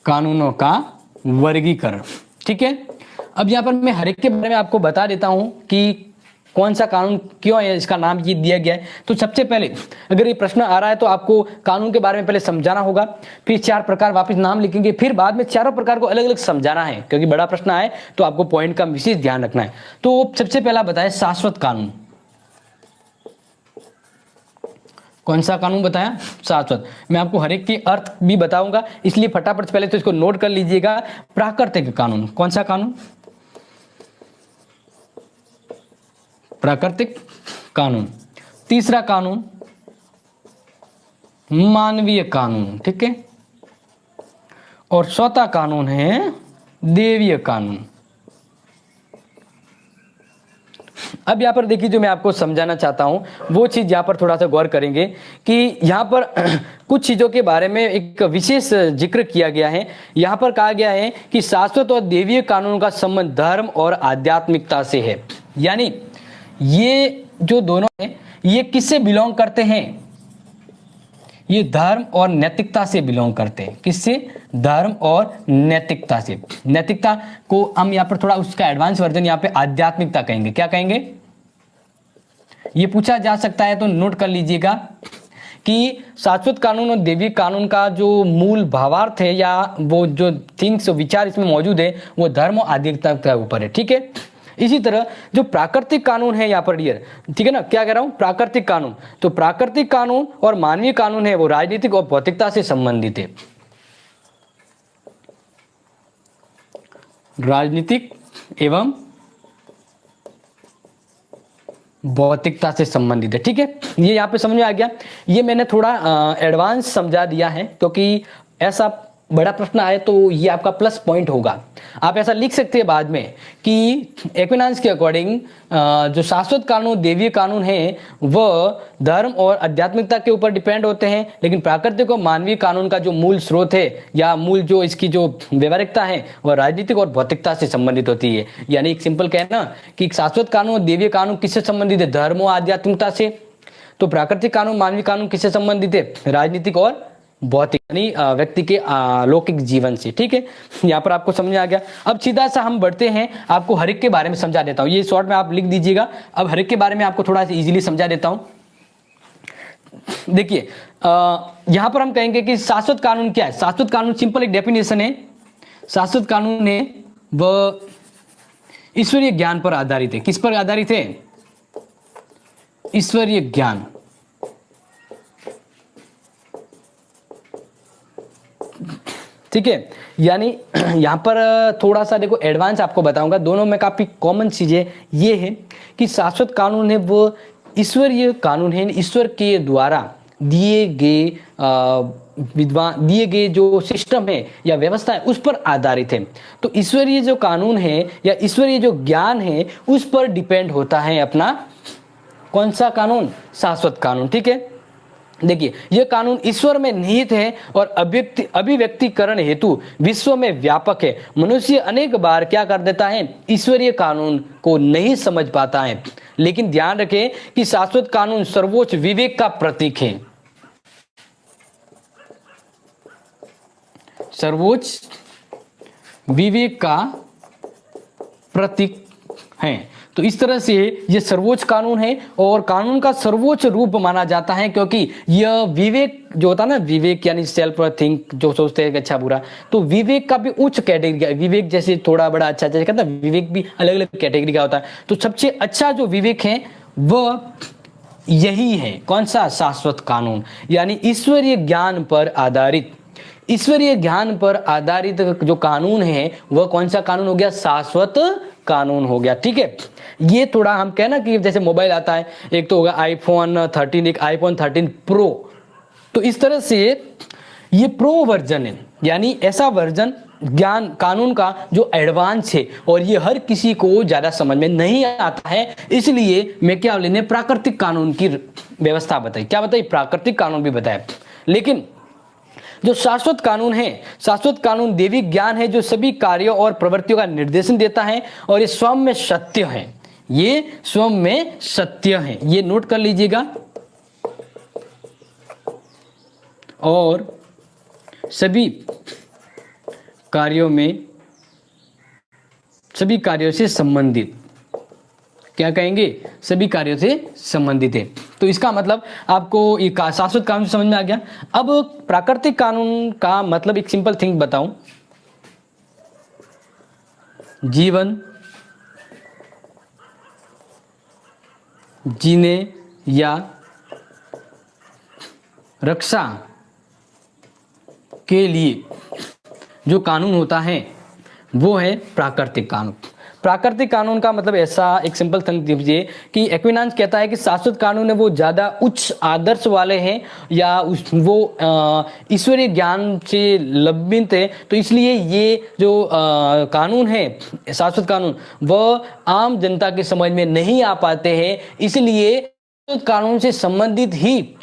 कानूनों का वर्गीकरण, ठीक है। अब यहां पर मैं हर एक के बारे में आपको बता देता हूं कि कौन सा कानून क्यों है, इसका नाम ये दिया गया है। तो सबसे पहले अगर ये प्रश्न आ रहा है तो आपको कानून के बारे में पहले समझाना होगा, फिर 4 प्रकार वापस नाम लिखेंगे, फिर बाद में चारों प्रकार को अलग अलग समझाना है, क्योंकि बड़ा प्रश्न आए तो आपको पॉइंट का विशेष ध्यान रखना है। तो सबसे पहला बताया शाश्वत कानून। कौन सा कानून बताया, शाश्वत। मैं आपको हर एक के अर्थ भी बताऊंगा, इसलिए फटाफट पहले तो इसको नोट कर लीजिएगा। प्राकृतिक कानून, कौन सा कानून, प्राकृतिक कानून। तीसरा कानून मानवीय कानून, ठीक है। और चौथा कानून है देवीय कानून। अब यहां पर देखिए, जो मैं आपको समझाना चाहता हूं वो चीज यहां पर थोड़ा सा गौर करेंगे कि यहां पर कुछ चीजों के बारे में एक विशेष जिक्र किया गया है। यहां पर कहा गया है कि शाश्वत और देवीय कानून का संबंध धर्म और आध्यात्मिकता से है, यानी ये जो दोनों हैं ये किससे बिलोंग करते हैं, ये धर्म और नैतिकता से बिलोंग करते हैं। किससे, धर्म और नैतिकता से। नैतिकता को हम यहाँ पर थोड़ा उसका एडवांस वर्जन यहाँ पे आध्यात्मिकता कहेंगे। क्या कहेंगे, ये पूछा जा सकता है, तो नोट कर लीजिएगा कि शाश्वत कानून और देवी कानून का जो मूल भावार्थ है या वो जो थिंग्स विचार इसमें मौजूद है वो धर्म और आध्यात्मिकता के ऊपर है, ठीक है। इसी तरह जो प्राकृतिक कानून है यहाँ पर डियर, ठीक है ना, क्या कह रहा हूं, प्राकृतिक कानून। तो प्राकृतिक कानून और मानवीय कानून है वो राजनीतिक और भौतिकता से संबंधित है। राजनीतिक एवं भौतिकता से संबंधित है, ठीक है। ये यहाँ पे समझ में आ गया। ये मैंने थोड़ा एडवांस समझा दिया है, क्योंकि ऐसा बड़ा प्रश्न आए तो ये आपका प्लस पॉइंट होगा। आप ऐसा लिख सकते हैं बाद में कि एक्विनास के अकॉर्डिंग जो शाश्वत कानून देवीय कानून है वह धर्म और आध्यात्मिकता के ऊपर डिपेंड होते हैं, लेकिन प्राकृतिक और मानवीय कानून का जो मूल स्रोत है या मूल जो इसकी जो व्यवहारिकता है वह राजनीतिक और भौतिकता से संबंधित होती है। यानी एक सिंपल कहना कि शाश्वत कानून और देवीय कानून किससे संबंधित है, धर्म और आध्यात्मिकता से। तो प्राकृतिक कानून मानवीय कानून किससे संबंधित है, राजनीतिक और भौतिक, यानी व्यक्ति के लौकिक जीवन से, ठीक है। यहाँ पर आपको समझ आ गया। अब सीधा सा हम बढ़ते हैं, आपको हर एक के बारे में समझा देता हूँ। ये शॉर्ट में आप लिख दीजिएगा। अब हर एक के बारे में आपको थोड़ा सा इजीली समझा देता हूँ। देखिए, यहाँ पर हम कहेंगे कि शाश्वत कानून क्या है। शाश्वत कानून सिंपल एक डेफिनेशन है। शाश्वत कानून है वह ईश्वरीय ज्ञान पर आधारित है। किस पर आधारित है, ईश्वरीय ज्ञान। ठीक है, यानी यहां पर थोड़ा सा देखो एडवांस आपको बताऊंगा। दोनों में काफी कॉमन चीजें ये है कि शाश्वत कानून है वो ईश्वरीय कानून है, ईश्वर के द्वारा दिए गए जो सिस्टम है या व्यवस्था है उस पर आधारित है। तो ईश्वरीय जो कानून है या ईश्वरीय जो ज्ञान है उस पर डिपेंड होता है अपना कौन सा कानून, शाश्वत कानून, ठीक है। देखिए, यह कानून ईश्वर में निहित है और अभिव्यक्तिकरण हेतु विश्व में व्यापक है। मनुष्य अनेक बार क्या कर देता है, ईश्वरीय कानून को नहीं समझ पाता है। लेकिन ध्यान रखें कि शाश्वत कानून सर्वोच्च विवेक का प्रतीक है। सर्वोच्च विवेक का प्रतीक है। तो इस तरह से ये सर्वोच्च कानून है और कानून का सर्वोच्च रूप माना जाता है, क्योंकि यह विवेक जो होता है ना, विवेक यानी सेल्फ थिंक, जो सोचते हैं कि अच्छा बुरा, तो विवेक का भी उच्च कैटेगरी का विवेक, जैसे थोड़ा बड़ा अच्छा, जैसे कहता है विवेक भी अलग अलग कैटेगरी का होता है। तो सबसे अच्छा जो विवेक है वह यही है, कौन सा, शाश्वत कानून, यानी ईश्वरीय ज्ञान पर आधारित। ईश्वरीय ज्ञान पर आधारित जो कानून है वह कौन सा कानून हो गया, शाश्वत कानून हो गया। ठीक है, ये थोड़ा हम कहें ना कि जैसे मोबाइल आता है, एक तो होगा आईफोन 13, एक आईफोन 13 प्रो, तो इस तरह से ये प्रो वर्जन है, यानी ऐसा वर्जन ज्ञान कानून का जो एडवांस है और ये हर किसी को ज्यादा समझ में नहीं आता है। इसलिए मैं क्या लेने, प्राकृतिक कानून की व्यवस्था बताई, क्या बताई, प्राकृतिक कानून भी बताया। लेकिन जो शाश्वत कानून है, शाश्वत कानून दैविक ज्ञान है जो सभी कार्यों और प्रवृत्तियों का निर्देशन देता है और ये स्वयं में सत्य है, ये स्वयं में सत्य है, ये नोट कर लीजिएगा। और सभी कार्यों में, सभी कार्यों से संबंधित, क्या कहेंगे, सभी कार्यों से संबंधित है। तो इसका मतलब आपको ये शाश्वत कानून समझ में आ गया। अब प्राकृतिक कानून का मतलब एक सिंपल थिंग बताऊं, जीवन जीने या रक्षा के लिए जो कानून होता है वो है प्राकृतिक कानून। प्राकृतिक कानून का मतलब ऐसा एक सिंपल थिंग दीजिए कि एक्विनांस कहता है कि शाश्वत कानून है वो ज्यादा उच्च आदर्श वाले हैं या वो ईश्वरीय ज्ञान से लंबित है। तो इसलिए ये जो कानून है, शाश्वत कानून, वह आम जनता के समझ में नहीं आ पाते हैं। इसलिए कानून से संबंधित ही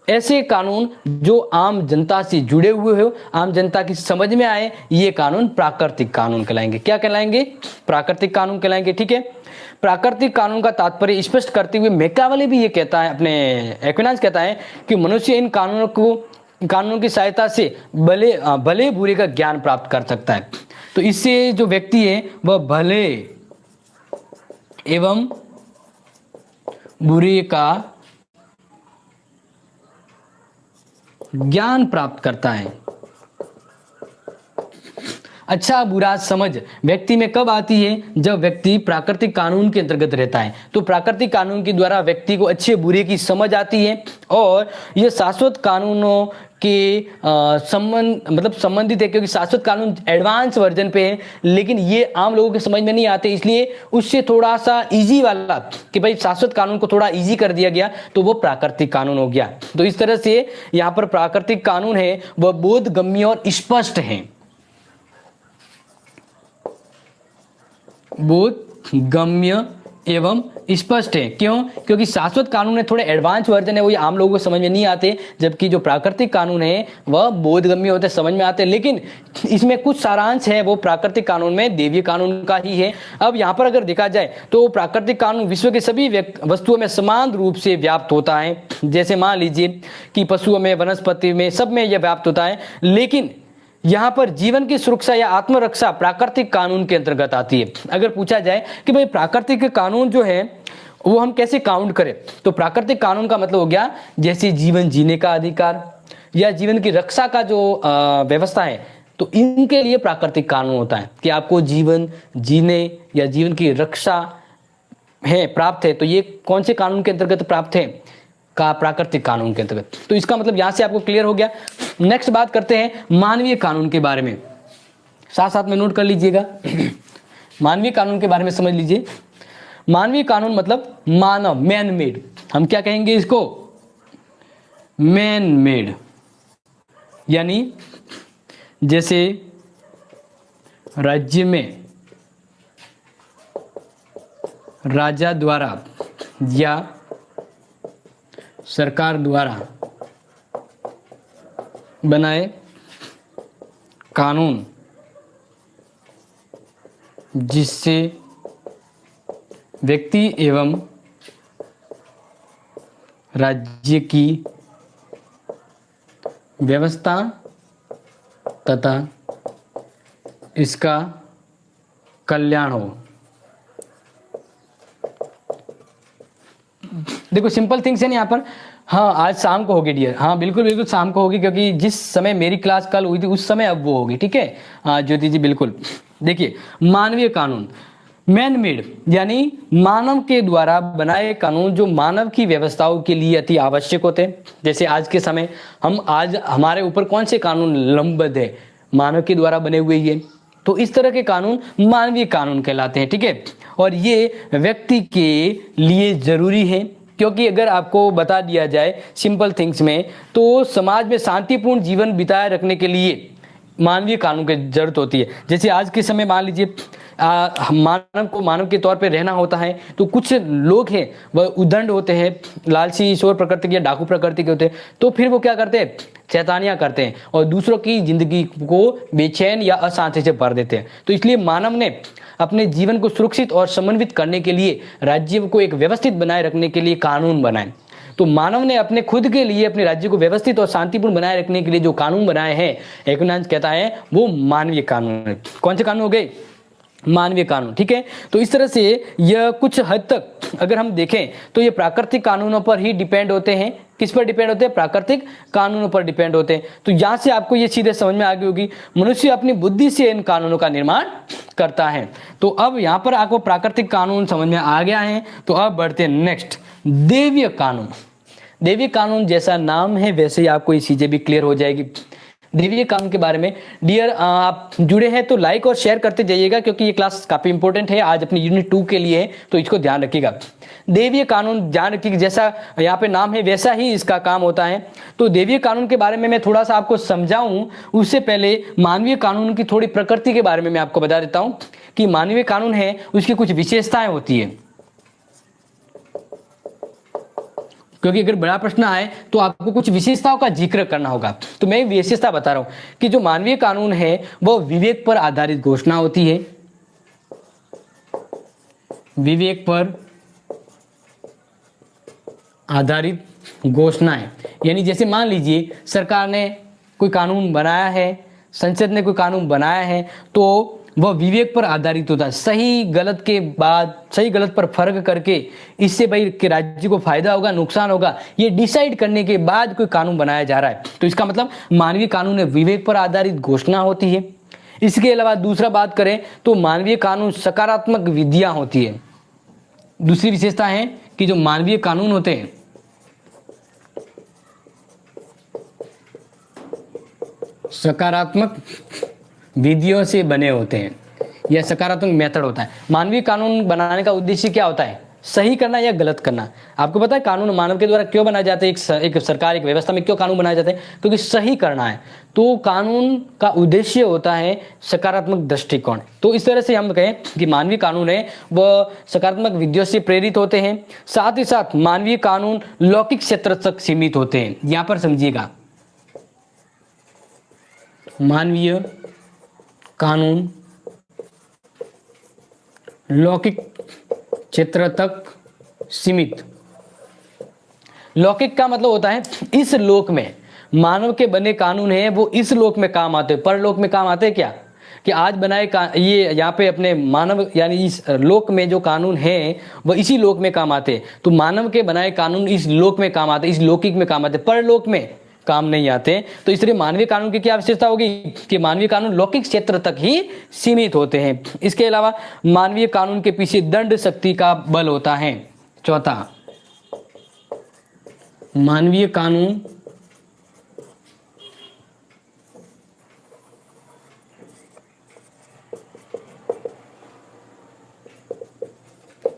ऐसे कानून जो आम जनता से जुड़े हुए हो, आम जनता की समझ में आए, ये कानून प्राकृतिक कानून कहलाएंगे। क्या कहलाएंगे, प्राकृतिक कानून कहलाएंगे। ठीक है, प्राकृतिक कानून का तात्पर्य स्पष्ट करते हुए मैकियावेली भी ये कहता है, अपने एक्विनांस कहता है कि मनुष्य इन कानूनों की सहायता से भले बुरे का ज्ञान प्राप्त कर सकता है। तो इससे जो व्यक्ति है वह भले एवं बुरे का ज्ञान प्राप्त करता है। अच्छा बुरा समझ व्यक्ति में कब आती है, जब व्यक्ति प्राकृतिक कानून के अंतर्गत रहता है। तो प्राकृतिक कानून के द्वारा व्यक्ति को अच्छे बुरे की समझ आती है और यह शाश्वत कानूनों के संबंधित है, क्योंकि शाश्वत कानून एडवांस वर्जन पे है, लेकिन ये आम लोगों के समझ में नहीं आते। इसलिए उससे थोड़ा सा इजी वाला कि भाई शाश्वत कानून को थोड़ा इजी कर दिया गया, तो वो प्राकृतिक कानून हो गया। तो इस तरह से यहाँ पर प्राकृतिक कानून है वह बोधगम्य और स्पष्ट है, बोधगम्य एवं स्पष्ट है। क्यों, क्योंकि शाश्वत कानून है थोड़े एडवांस वर्जन है, वो आम लोगों को समझ में नहीं आते, जबकि जो प्राकृतिक कानून है वह बोधगम्य होते, समझ में आते। लेकिन इसमें कुछ सारांश है वो प्राकृतिक कानून में दैवीय कानून का ही है। अब यहाँ पर अगर देखा जाए तो प्राकृतिक कानून विश्व के सभी वस्तुओं में समान रूप से व्याप्त होता है। जैसे मान लीजिए कि पशुओं में, वनस्पति में, सब में यह व्याप्त होता है। लेकिन यहाँ पर जीवन की सुरक्षा या आत्मरक्षा प्राकृतिक कानून के अंतर्गत आती है। अगर पूछा जाए कि भाई प्राकृतिक कानून जो है वो हम कैसे काउंट करें, तो प्राकृतिक कानून का मतलब हो गया जैसे जीवन जीने का अधिकार या जीवन की रक्षा का जो व्यवस्था है, तो इनके लिए प्राकृतिक कानून होता है कि आपको जीवन जीने या जीवन की रक्षा है प्राप्त है। तो ये कौन से कानून के अंतर्गत प्राप्त है, का प्राकृतिक कानून के अंतर्गत। तो इसका मतलब यहां से आपको क्लियर हो गया। नेक्स्ट बात करते हैं मानवीय कानून के बारे में, साथ साथ में नोट कर लीजिएगा। मानवीय कानून के बारे में समझ लीजिए। मानवीय कानून मतलब मानव, मैन मेड, हम क्या कहेंगे इसको, मैन मेड, यानी जैसे राज्य में राजा द्वारा या सरकार द्वारा बनाए कानून जिससे व्यक्ति एवं राज्य की व्यवस्था तथा इसका कल्याण हो। देखो सिंपल थिंग्स है ना यहाँ पर। हाँ आज शाम को होगी डियर, हाँ बिल्कुल बिल्कुल शाम को होगी, क्योंकि जिस समय मेरी क्लास कल हुई थी उस समय अब वो होगी, ठीक है। हाँ ज्योति जी बिल्कुल। देखिए मानवीय कानून, मैन मेड यानी मानव के द्वारा बनाए कानून जो मानव की व्यवस्थाओं के लिए अति आवश्यक होते हैं। जैसे आज के समय आज हमारे ऊपर कौन से कानून लंबद है, मानव के द्वारा बने हुए ये, तो इस तरह के कानून मानवीय कानून कहलाते हैं, ठीक है। और ये व्यक्ति के लिए जरूरी है, क्योंकि अगर आपको बता दिया जाए सिंपल थिंग्स में, तो समाज में शांतिपूर्ण जीवन बिताए रखने के लिए मानवीय कानून की जरूरत होती है। जैसे आज के समय मान लीजिए मानव को मानव के तौर पे रहना होता है, तो कुछ लोग हैं वह उद्दंड होते हैं, लालची ईश्वर प्रकृति के या डाकू प्रकृति के होते हैं, तो फिर वो क्या करते हैं, शैतानियां करते हैं और दूसरों की जिंदगी को बेचैन या अशांति से भर देते हैं। तो इसलिए मानव ने अपने जीवन को सुरक्षित और समन्वित करने के लिए, राज्य को एक व्यवस्थित बनाए रखने के लिए कानून बनाए। तो मानव ने अपने खुद के लिए अपने राज्य को व्यवस्थित और शांतिपूर्ण बनाए रखने के लिए जो कानून बनाए हैं, एक्विनाइट कहता है वो मानवीय कानून है। कौन से कानून हो गए, मानवीय कानून, ठीक है। तो इस तरह से यह कुछ हद तक अगर हम देखें तो ये प्राकृतिक कानूनों पर ही डिपेंड होते हैं। किस पर डिपेंड होते हैं, प्राकृतिक कानूनों पर डिपेंड होते हैं। तो यहां से आपको ये सीधे समझ में आ गई होगी, मनुष्य अपनी बुद्धि से इन कानूनों का निर्माण करता है। तो अब यहां पर आपको प्राकृतिक कानून समझ में आ गया है। तो अब बढ़ते हैं नेक्स्ट, दैवीय कानून। दैवीय कानून जैसा नाम है वैसे ही आपको ये चीजें भी क्लियर हो जाएगी। दैवीय कानून के बारे में डियर आप जुड़े हैं तो लाइक और शेयर करते जाइएगा, क्योंकि ये क्लास काफी इंपॉर्टेंट है, आज अपनी यूनिट 2 के लिए है, तो इसको ध्यान रखिएगा। दैवीय कानून ध्यान रखिएगा, जैसा यहाँ पे नाम है वैसा ही इसका काम होता है। तो दैवीय कानून के बारे में मैं थोड़ा सा आपको समझाऊं उससे पहले मानवीय कानून की थोड़ी प्रकृति के बारे में मैं आपको बता देता हूं कि मानवीय कानून है उसकी कुछ विशेषताएं होती है, क्योंकि अगर बड़ा प्रश्न आए तो आपको कुछ विशेषताओं का जिक्र करना होगा। तो मैं विशेषता बता रहा हूं कि जो मानवीय कानून है वो विवेक पर आधारित घोषणा होती है। विवेक पर आधारित घोषणाएं, यानी जैसे मान लीजिए सरकार ने कोई कानून बनाया है, संसद ने कोई कानून बनाया है, तो वह विवेक पर आधारित होता है। सही गलत के बाद, सही गलत पर फर्क करके इससे भाई कि राज्य को फायदा होगा नुकसान होगा, ये डिसाइड करने के बाद कोई कानून बनाया जा रहा है। तो इसका मतलब मानवीय कानून में विवेक पर आधारित घोषणा होती है। इसके अलावा दूसरा बात करें तो मानवीय कानून सकारात्मक विधियां होती है। दूसरी विशेषता है कि जो मानवीय कानून होते हैं सकारात्मक विधियों से बने होते हैं, यह सकारात्मक मेथड होता है। मानवीय कानून बनाने का उद्देश्य क्या होता है, सही करना या गलत करना। आपको पता है कानून मानव के द्वारा क्यों बनाए जाते हैं, एक सरकार एक व्यवस्था में क्यों कानून बनाए जाते हैं, क्योंकि सही करना है। तो कानून का उद्देश्य होता है सकारात्मक दृष्टिकोण। तो इस तरह से हम कहें कि मानवीय कानून है वह सकारात्मक विधियों से प्रेरित होते हैं। साथ ही साथ मानवीय कानून लौकिक क्षेत्र तक सीमित होते हैं। यहां पर समझिएगा, मानवीय कानून लौकिक क्षेत्र तक सीमित। लौकिक का मतलब होता है इस लोक में मानव के बने कानून हैं वो इस लोक में काम आते हैं। परलोक में काम आते हैं क्या, कि आज बनाए ये यहाँ पे अपने मानव यानी इस लोक में जो कानून है वह इसी लोक में काम आते हैं। तो मानव के बनाए कानून इस लोक में काम आते, इस लौकिक में काम आते, परलोक में काम नहीं आते। तो इसलिए मानवीय कानून की क्या विशेषता होगी कि मानवीय कानून लौकिक क्षेत्र तक ही सीमित होते हैं। इसके अलावा मानवीय कानून के पीछे दंड शक्ति का बल होता है। चौथा, मानवीय कानून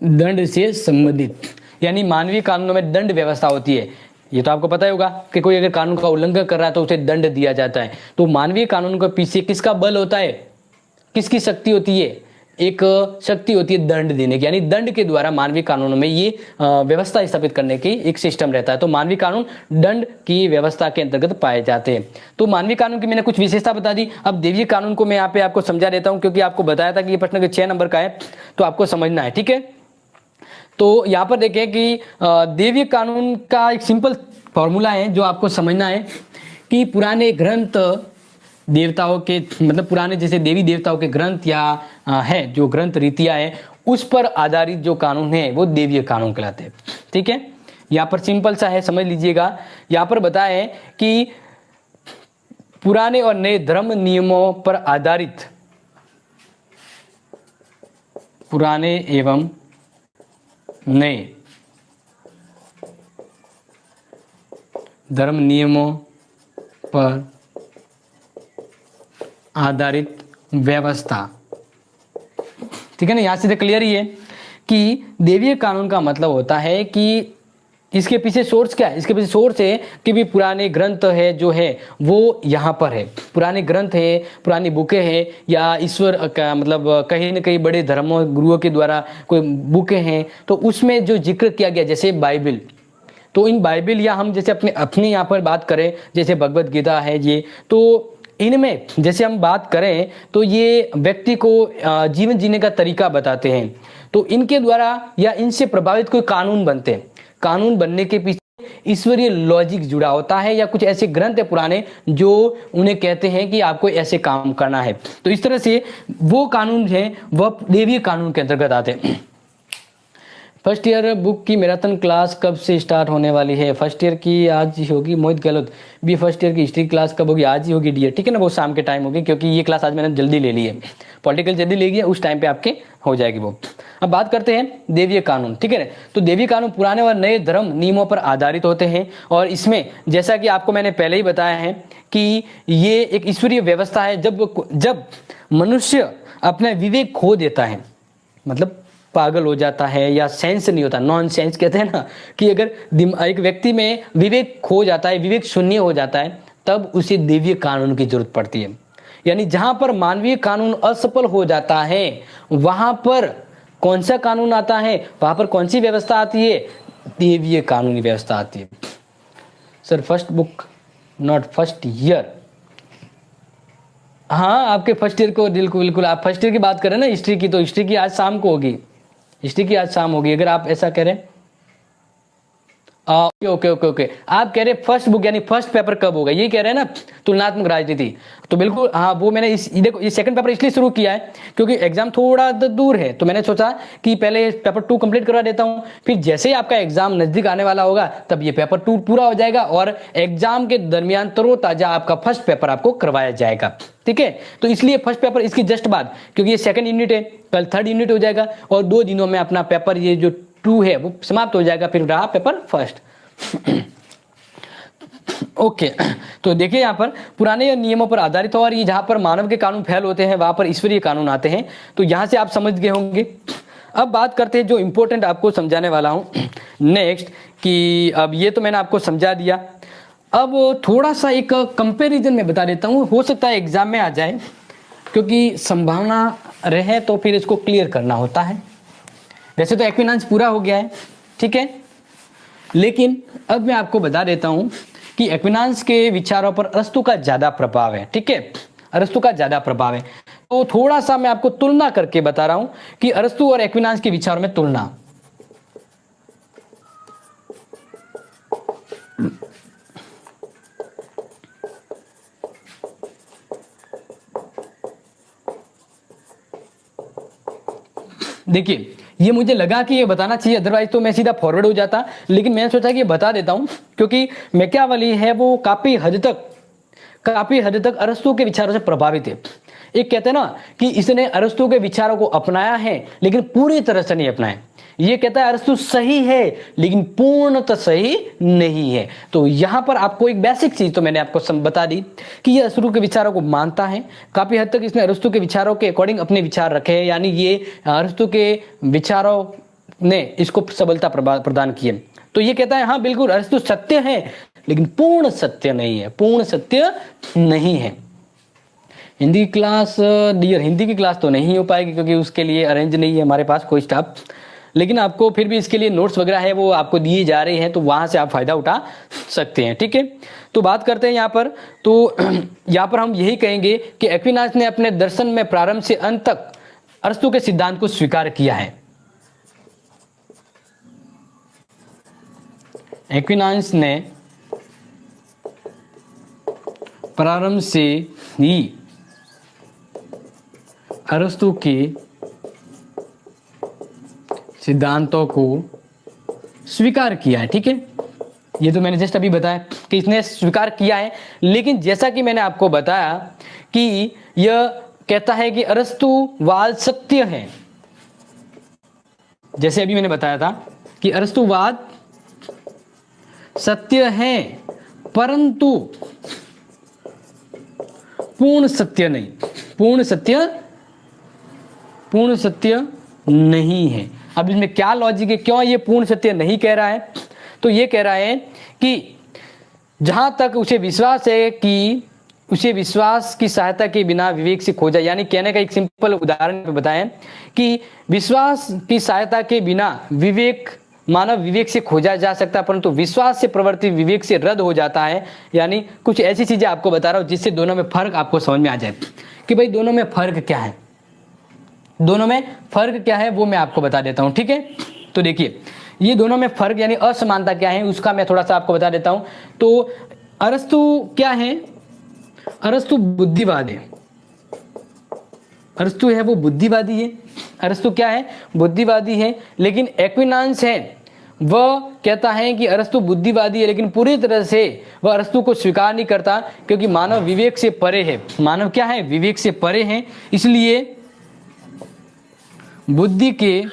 दंड से संबंधित, यानी मानवीय कानूनों में दंड व्यवस्था होती है। ये तो आपको पता ही होगा कि कोई अगर कानून का उल्लंघन कर रहा है तो उसे दंड दिया जाता है। तो मानवीय कानून के पीछे किसका बल होता है, किसकी शक्ति होती है, एक शक्ति होती है दंड देने की, यानी दंड के द्वारा मानवीय कानूनों में ये व्यवस्था स्थापित करने की एक सिस्टम रहता है। तो मानवीय कानून दंड की व्यवस्था के अंतर्गत पाए जाते हैं। तो मानवीय कानून की मैंने कुछ विशेषता बता दी। अब देवीय कानून को मैं यहाँ पे आपको समझा देता हूँ, क्योंकि आपको बताया था कि ये प्रश्न के 6 नंबर का है, तो आपको समझना है, ठीक है। तो यहाँ पर देखें कि देवीय कानून का एक सिंपल फॉर्मूला है जो आपको समझना है कि पुराने ग्रंथ देवताओं के, मतलब पुराने जैसे देवी देवताओं के ग्रंथ या है जो ग्रंथ रीतियां हैं, उस पर आधारित जो कानून है वो देवीय कानून कहलाते हैं, ठीक है। यहाँ पर सिंपल सा है, समझ लीजिएगा। यहाँ पर बताया है कि पुराने और नए धर्म नियमों पर आधारित, पुराने एवं नए धर्म नियमों पर आधारित व्यवस्था, ठीक है ना। यहां से क्लियर ही है कि देवीय कानून का मतलब होता है कि इसके पीछे सोर्स क्या है, इसके पीछे सोर्स है कि भी पुराने ग्रंथ है जो है वो यहाँ पर है, पुराने ग्रंथ है, पुरानी बुकें हैं, या ईश्वर का मतलब कहीं न कहीं बड़े धर्मों गुरुओं के द्वारा कोई बुकें हैं, तो उसमें जो जिक्र किया गया, जैसे बाइबल, तो इन बाइबल या हम जैसे अपने यहाँ पर बात करें जैसे भगवत गीता है ये, तो इनमें जैसे हम बात करें तो ये व्यक्ति को जीवन जीने का तरीका बताते हैं। तो इनके द्वारा या इनसे प्रभावित कोई कानून बनते हैं, कानून बनने के पीछे ईश्वरीय लॉजिक जुड़ा होता है, या कुछ ऐसे ग्रंथ है पुराने जो उन्हें कहते हैं कि आपको ऐसे काम करना है। तो इस तरह से वो कानून है वह देवीय कानून के अंतर्गत आते हैं। फर्स्ट ईयर बुक की मैराथन क्लास कब से स्टार्ट होने वाली है? फर्स्ट ईयर की आज ही होगी। मोहित गहलोत भी फर्स्ट ईयर की हिस्ट्री क्लास कब होगी? आज ही होगी डियर, ठीक है ना। वो शाम के टाइम होगी, क्योंकि ये क्लास आज मैंने जल्दी ले ली है, पॉलिटिकल जल्दी ले लिया, उस टाइम पे आपके हो जाएगी वो। अब बात करते हैं देवीय कानून, ठीक है ना। तो देवीय कानून पुराने और नए धर्म नियमों पर आधारित होते हैं, और इसमें जैसा कि आपको मैंने पहले ही बताया है कि ये एक ईश्वरीय व्यवस्था है। जब मनुष्य अपना विवेक खो देता है, मतलब पागल हो जाता है या सेंस नहीं होता, नॉन सेंस कहते हैं ना, कि अगर एक व्यक्ति में विवेक खो जाता है, विवेक शून्य हो जाता है, तब उसे देवीय कानून की जरूरत पड़ती है। यानी जहां पर मानवीय कानून असफल हो जाता है, वहां पर कौन सा कानून आता है, वहां पर कौन सी व्यवस्था आती है? देवीय कानूनी व्यवस्था आती है। Sir first book not first year. हाँ, आपके फर्स्ट ईयर को बिल्कुल आप फर्स्ट ईयर की बात करें ना हिस्ट्री की, तो हिस्ट्री की आज शाम को होगी, हिस्ट्री की आज शाम होगी, अगर आप ऐसा करें। ओके, आप कह रहे फर्स्ट बुक यानी फर्स्ट पेपर कब होगा, ये कह रहे हैं ना, तुलनात्मक राजनीति। तो बिल्कुल हाँ, वो मैंने देखो ये सेकंड पेपर इसलिए शुरू किया है क्योंकि एग्जाम थोड़ा दूर है, तो मैंने सोचा कि पहले पेपर 2 कंप्लीट करवा देता हूँ, फिर जैसे ही आपका एग्जाम नजदीक आने वाला होगा तब ये पेपर 2 पूरा हो जाएगा, और एग्जाम के दरमियान तरोताजा आपका फर्स्ट पेपर आपको करवाया जाएगा, ठीक है। तो इसलिए फर्स्ट पेपर इसकी जस्ट बाद, क्योंकि ये सेकंड यूनिट है, कल थर्ड यूनिट हो जाएगा, और 2 दिनों में अपना पेपर ये जो 2 है वो समाप्त हो जाएगा, फिर रहा पेपर फर्स्ट। ओके तो देखिए यहाँ पर पुराने नियमों पर आधारित हो, और ये जहां पर मानव के कानून फेल होते हैं वहां पर ईश्वरीय कानून आते हैं। तो यहां से आप समझ गए होंगे। अब बात करते हैं जो इंपॉर्टेंट आपको समझाने वाला हूं नेक्स्ट, कि अब ये तो मैंने आपको समझा दिया, अब थोड़ा सा एक कंपैरिजन में बता देता हूं, हो सकता है एग्जाम में आ जाए, क्योंकि संभावना रहे तो फिर इसको क्लियर करना होता है। वैसे तो एक्विनांश पूरा हो गया है, ठीक है, लेकिन अब मैं आपको बता देता हूं कि एक्विनांश के विचारों पर अरस्तु का ज्यादा प्रभाव है, ठीक है, अरस्तु का ज्यादा प्रभाव है। तो थोड़ा सा मैं आपको तुलना करके बता रहा हूं कि अरस्तु और एक्विनांश के विचारों में तुलना। देखिए ये मुझे लगा कि ये बताना चाहिए, अदरवाइज तो मैं सीधा फॉरवर्ड हो जाता, लेकिन मैंने सोचा कि ये बता देता हूं, क्योंकि मैकियावेली है वो काफी हद तक अरस्तु के विचारों से प्रभावित है। एक कहते हैं ना कि इसने अरस्तु के विचारों को अपनाया है लेकिन पूरी तरह से नहीं अपनाया। ये कहता है अरस्तु सही है लेकिन पूर्णतः सही नहीं है। तो यहां पर आपको एक बेसिक चीज तो मैंने आपको बता दी कि ये अरस्तु के विचारों को मानता है, काफी हद तक इसने अरस्तु के विचारों के अकॉर्डिंग अपने विचार रखे हैं, यानी ये अरस्तु के विचारों ने इसको सबलता प्रदान की है। तो ये कहता है हाँ बिल्कुल अरस्तु सत्य है लेकिन पूर्ण सत्य नहीं है, पूर्ण सत्य नहीं है। हिंदी की क्लास डियर, हिंदी की क्लास तो नहीं हो पाएगी क्योंकि उसके लिए अरेंज नहीं है हमारे पास कोई स्टाफ, लेकिन आपको फिर भी इसके लिए नोट्स वगैरह है वो आपको दिए जा रहे हैं, तो वहाँ से आप फायदा उठा सकते हैं। ठीक है, तो बात करते हैं यहाँ पर। तो यहाँ पर हम यही कहेंगे कि एक्विनास ने अपने दर्शन में प्रारंभ से अंत तक अरस्तु के सिद्धांत को स्वीकार किया है। एक्विनास ने प्रारंभ से ही अरस्तु के सिद्धांतों को स्वीकार किया है। ठीक है, ये तो मैंने जस्ट अभी बताया कि इसने स्वीकार किया है, लेकिन जैसा कि मैंने आपको बताया कि यह कहता है कि अरस्तुवाद सत्य है। जैसे अभी मैंने बताया था कि अरस्तुवाद सत्य है परंतु पूर्ण सत्य नहीं, पूर्ण सत्य नहीं है। अब इसमें क्या लॉजिक है, क्यों ये पूर्ण सत्य नहीं कह रहा है? तो ये कह रहा है कि जहां तक उसे विश्वास है कि उसे विश्वास की सहायता के बिना विवेक से खोजा, यानी कहने का एक सिंपल उदाहरण बताएं कि विश्वास की सहायता के बिना विवेक, मानव विवेक से खोजा जा सकता है परंतु विश्वास से प्रवृत्ति विवेक से रद्द हो जाता है। यानी कुछ ऐसी चीजें आपको बता रहा हूं जिससे दोनों में फर्क आपको समझ में आ जाए कि भाई दोनों में फर्क क्या है, दोनों में फर्क क्या है वो मैं आपको बता देता हूं। ठीक है, तो देखिए ये दोनों में फर्क यानी असमानता क्या है उसका मैं थोड़ा सा आपको बता देता हूं। तो अरस्तु क्या है? अरस्तु बुद्धिवाद है, अरस्तु है वो बुद्धिवादी है। अरस्तु क्या है? बुद्धिवादी है। लेकिन एक्विनास है वह कहता है कि अरस्तु बुद्धिवादी है लेकिन पूरी तरह से वह अरस्तु को स्वीकार नहीं करता क्योंकि मानव विवेक से परे है। मानव क्या है? विवेक से परे है, इसलिए बुद्धि के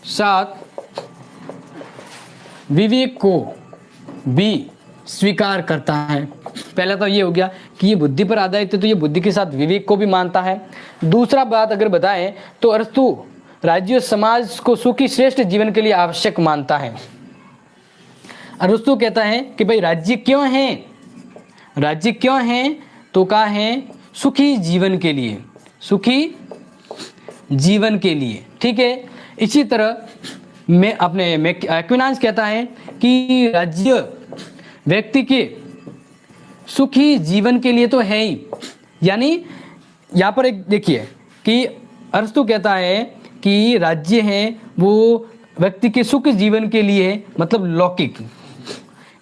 साथ विवेक को भी स्वीकार करता है। पहला तो ये हो गया कि ये बुद्धि पर आधारित है तो ये बुद्धि के साथ विवेक को भी मानता है। दूसरा बात अगर बताएं तो अरस्तु राज्य समाज को सुखी श्रेष्ठ जीवन के लिए आवश्यक मानता है। अरस्तु कहता है कि भाई राज्य क्यों है? राज्य क्यों है? तो कहा है सुखी जीवन के लिए, सुखी जीवन के लिए। ठीक है, इसी तरह एक्विनास कहता है कि राज्य व्यक्ति के सुखी जीवन के लिए तो है ही, यानी यहाँ पर एक देखिए कि अरस्तु कहता है कि राज्य है वो व्यक्ति के सुख जीवन के लिए, मतलब लौकिक,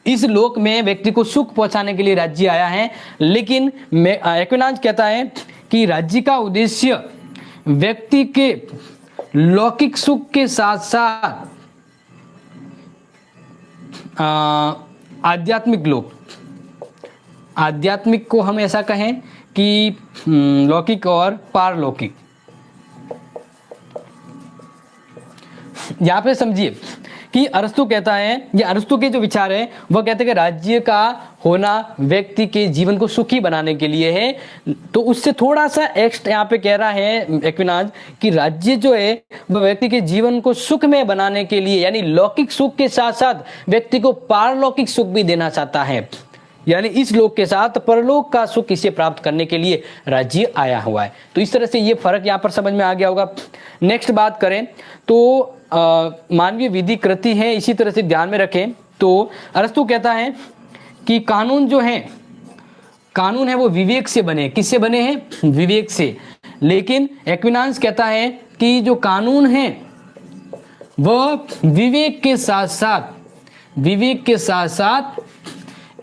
इस लोक में व्यक्ति को सुख पहुंचाने के लिए राज्य आया है। लेकिन एक्विनास कहता है कि राज्य का उद्देश्य व्यक्ति के लौकिक सुख के साथ साथ आध्यात्मिक लोक, आध्यात्मिक को हम ऐसा कहें कि लौकिक और पारलौकिक, यहां पे समझिए कि अरस्तु कहता है, या अरस्तु के जो विचार है वह कहते हैं कि राज्य का होना व्यक्ति के जीवन को सुखी बनाने के लिए है। तो उससे थोड़ा सा एक्स्ट्रा यहाँ पे कह रहा है एक्विनास कि राज्य जो है वह व्यक्ति के जीवन को सुखमय बनाने के लिए, यानी लौकिक सुख के साथ साथ व्यक्ति को पारलौकिक सुख भी देना चाहता है, यानी इस लोक के साथ परलोक का सुख इसे प्राप्त करने के लिए राज्य आया हुआ है। तो इस तरह से ये फर्क यहाँ पर समझ में आ गया होगा। नेक्स्ट बात करें तो मानवीय विधि कृति है, इसी तरह से ध्यान में रखें। तो अरस्तु कहता है कि कानून जो है, कानून है वो विवेक से बने, किससे बने हैं? विवेक से। लेकिन एक्विनास कहता है कि जो कानून है वह विवेक के साथ साथ, विवेक के साथ साथ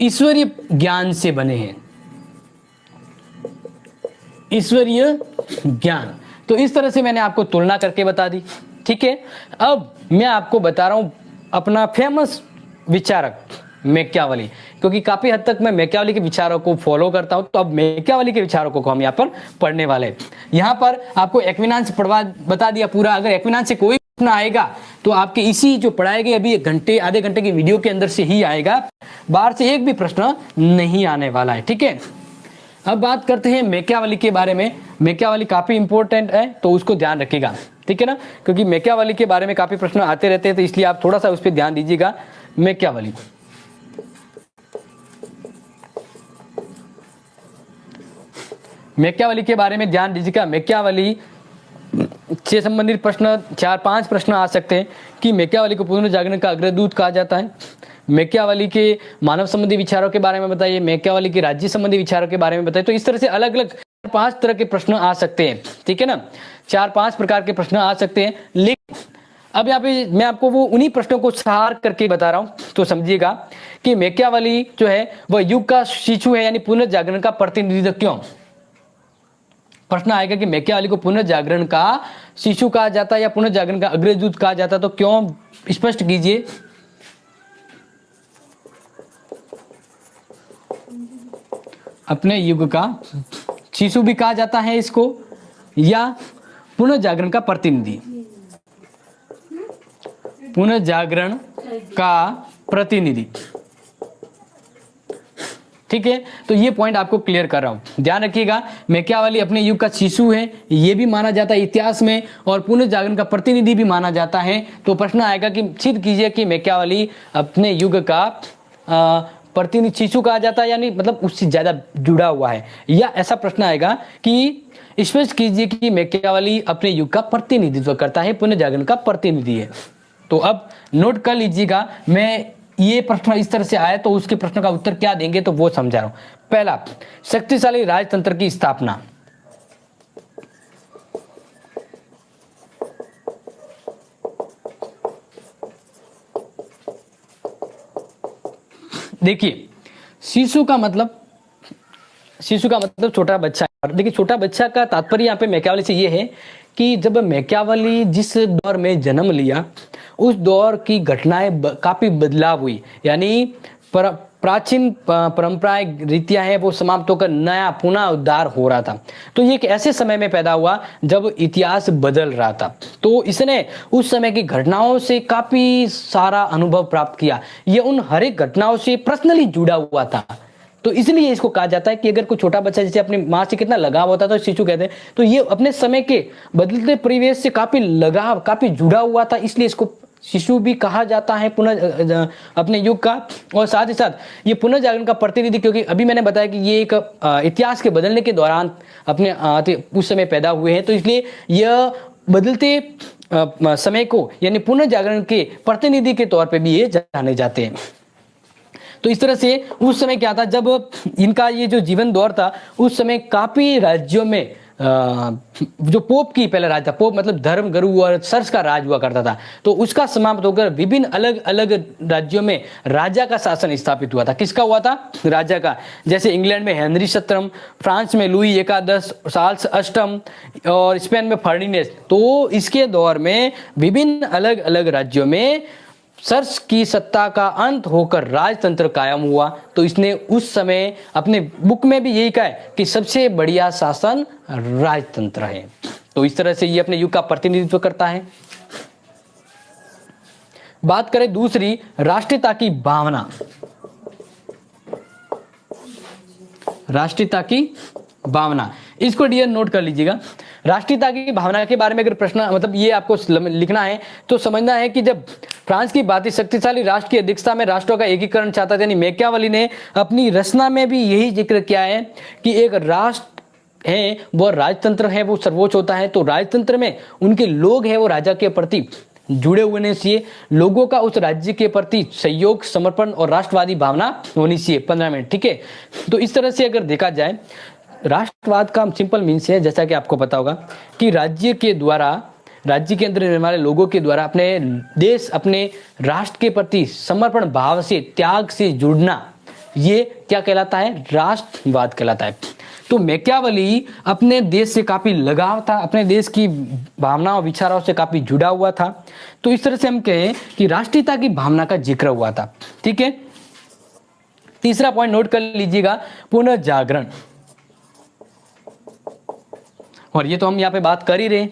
ईश्वरीय ज्ञान से बने हैं, ईश्वरीय ज्ञान। तो इस तरह से मैंने आपको तुलना करके बता दी। ठीक है, अब मैं आपको बता रहा हूं अपना फेमस विचारक मैकियावेली, क्योंकि काफी हद तक मैं मैकियावेली के विचारों को फॉलो करता हूं, तो अब मैकियावेली के विचारों को हम यहाँ पर पढ़ने वाले हैं। यहाँ पर आपको एक्विनास पढ़वा बता दिया पूरा। अगर एक्विनास से कोई प्रश्न आएगा तो आपके इसी जो पढ़ाए गए अभी 1 घंटे आधे घंटे की वीडियो के अंदर से ही आएगा, बाहर से एक भी प्रश्न नहीं आने वाला है। ठीक है, अब बात करते हैं मैकियावेली के बारे में। मैकियावेली काफी इंपॉर्टेंट है तो उसको ध्यान रखिएगा, ठीक है ना, क्योंकि मैकियावेली के बारे में काफी प्रश्न आते रहते हैं, तो इसलिए आप थोड़ा सा उस पर ध्यान दीजिएगा। मैकियावेली, मैकियावेली के बारे में ध्यान दीजिएगा। मैकियावेली से संबंधित प्रश्न 4-5 प्रश्न आ सकते हैं कि मैकियावेली को पुनर्जागरण का अग्रदूत कहा जाता है, मैकियावेली के मानव संबंधी विचारों के बारे में बताइए, मैकियावेली के राज्य संबंधी विचारों के बारे में बताइए। तो इस तरह से अलग अलग 5 तरह के प्रश्न आ सकते हैं, ठीक है ना, 4-5 प्रकार के प्रश्न आ सकते हैं। लेकिन अब यहाँ पे मैं आपको वो उन्हीं प्रश्नों को सार करके बता रहा हूं, तो समझिएगा कि मैकियावेली जो है वह युग का शिशु है, यानी पुनर्जागरण का प्रतिनिधित्व क्यों। प्रश्न आएगा कि मैकियावेली को पुनर्जागरण का शिशु कहा जाता है या पुनर्जागरण का अग्रदूत कहा जाता है, तो क्यों, स्पष्ट कीजिए। अपने युग का शिशु भी कहा जाता है इसको, या पुनर्जागरण का प्रतिनिधि, पुनर्जागरण का प्रतिनिधि, ठीक है। तो ये पॉइंट आपको क्लियर कर रहा हूं, ध्यान रखिएगा। मैकियावेली अपने युग का शिशु है, ये भी माना जाता है इतिहास में, और पुनर्जागरण का प्रतिनिधि भी माना जाता है। तो प्रश्न आएगा कि सिद्ध कीजिए कि मैकियावेली अपने युग का प्रतिनिधि शिशु कहा जाता है, यानी मतलब उससे ज्यादा जुड़ा हुआ है, या ऐसा प्रश्न आएगा कि स्पष्ट कीजिए कि मैकियावेली अपने युग का प्रतिनिधित्व करता है, पुनर्जागरण का प्रतिनिधि है। तो अब नोट कर लीजिएगा, मैं ये प्रश्न इस तरह से आया तो उसके प्रश्न का उत्तर क्या देंगे, तो वो समझा रहा हूं। पहला, शक्तिशाली राजतंत्र की स्थापना। देखिए, शिशु का मतलब छोटा बच्चा। देखिए, छोटा बच्चा का तात्पर्य यहाँ पे मैकियावेली से ये है कि जब मैकियावेली जिस दौर में जन्म लिया, उस दौर की घटनाएं काफी बदलाव हुई, यानी प्राचीन परंपराएं, रीतियां हैं, वो समाप्त होकर नया पुनः उद्धार हो रहा था। तो ये एक ऐसे समय में पैदा हुआ जब इतिहास बदल रहा था, तो इसने उस समय की घटनाओं से काफी सारा अनुभव प्राप्त किया। ये उन हर एक घटनाओं से पर्सनली जुड़ा हुआ था, तो इसलिए इसको कहा जाता है कि अगर कोई छोटा बच्चा जैसे अपनी माँ से कितना लगाव होता था, तो शिशु कहते हैं। तो ये अपने समय के बदलते परिवेश से काफी लगाव, काफी जुड़ा हुआ था, इसलिए इसको शिशु भी कहा जाता है अपने युग का। और साथ ही साथ ये पुनर्जागरण का प्रतिनिधि, क्योंकि अभी मैंने बताया कि ये एक इतिहास के बदलने के दौरान अपने उस समय पैदा हुए हैं, तो इसलिए यह बदलते समय को यानी पुनर्जागरण के प्रतिनिधि के तौर पे भी ये जाने जाते हैं। तो इस तरह से उस समय क्या था, जब इनका ये जो जीवन दौर था, उस समय काफी राज्यों में जो पोप की पहले राज था, पोप मतलब धर्म गुरु और सर्स का राज हुआ करता था, तो उसका समाप्त होकर विभिन्न अलग अलग राज्यों में राजा का शासन स्थापित हुआ था। किसका हुआ था? राजा का। जैसे इंग्लैंड में हेनरी 7, फ्रांस में लुई एकादश, चार्ल्स 8 और स्पेन में फर्डिनेंड। तो इसके दौर में विभिन्न अलग अलग राज्यों में सर्स की सत्ता का अंत होकर राजतंत्र कायम हुआ। तो इसने उस समय अपने बुक में भी यही कहा है कि सबसे बढ़िया शासन राजतंत्र है। तो इस तरह से ये अपने युग का प्रतिनिधित्व करता है। बात करें दूसरी, राष्ट्रीयता की भावना। राष्ट्रीयता की भावना, इसको डियर नोट कर लीजिएगा। राष्ट्रीयता की भावना के बारे में अगर प्रश्न मतलब ये आपको लिखना है तो समझना है कि जब फ्रांस की भांति शक्तिशाली राष्ट्र की अध्यक्षता में राष्ट्रों का एकीकरण चाहता था, यानी मैकियावेली ने अपनी रचना में भी यही जिक्र किया है कि एक राष्ट्र है वो राजतंत्र है, वो सर्वोच्च होता है। तो राजतंत्र में उनके लोग हैं वो राजा के प्रति जुड़े हुए होने चाहिए, लोगों का उस राज्य के प्रति सहयोग, समर्पण और राष्ट्रवादी भावना होनी चाहिए। 15 मिनट, ठीक है। तो इस तरह से अगर देखा जाए, राष्ट्रवाद का सिंपल मीन्स है, जैसा कि आपको पता होगा कि राज्य के अंदर रहने वाले लोगों के द्वारा अपने देश, अपने राष्ट्र के प्रति समर्पण भाव से, त्याग से जुड़ना, ये क्या कहलाता है? राष्ट्रवाद कहलाता है। तो मैकियावेली अपने देश से काफी लगाव था, अपने देश की भावनाओं विचारों से काफी जुड़ा हुआ था। तो इस तरह से हम कहें कि राष्ट्रीयता की भावना का जिक्र हुआ था, ठीक है। तीसरा पॉइंट नोट कर लीजिएगा, पुनर्जागरण। और ये तो हम यहाँ पे बात कर ही रहे,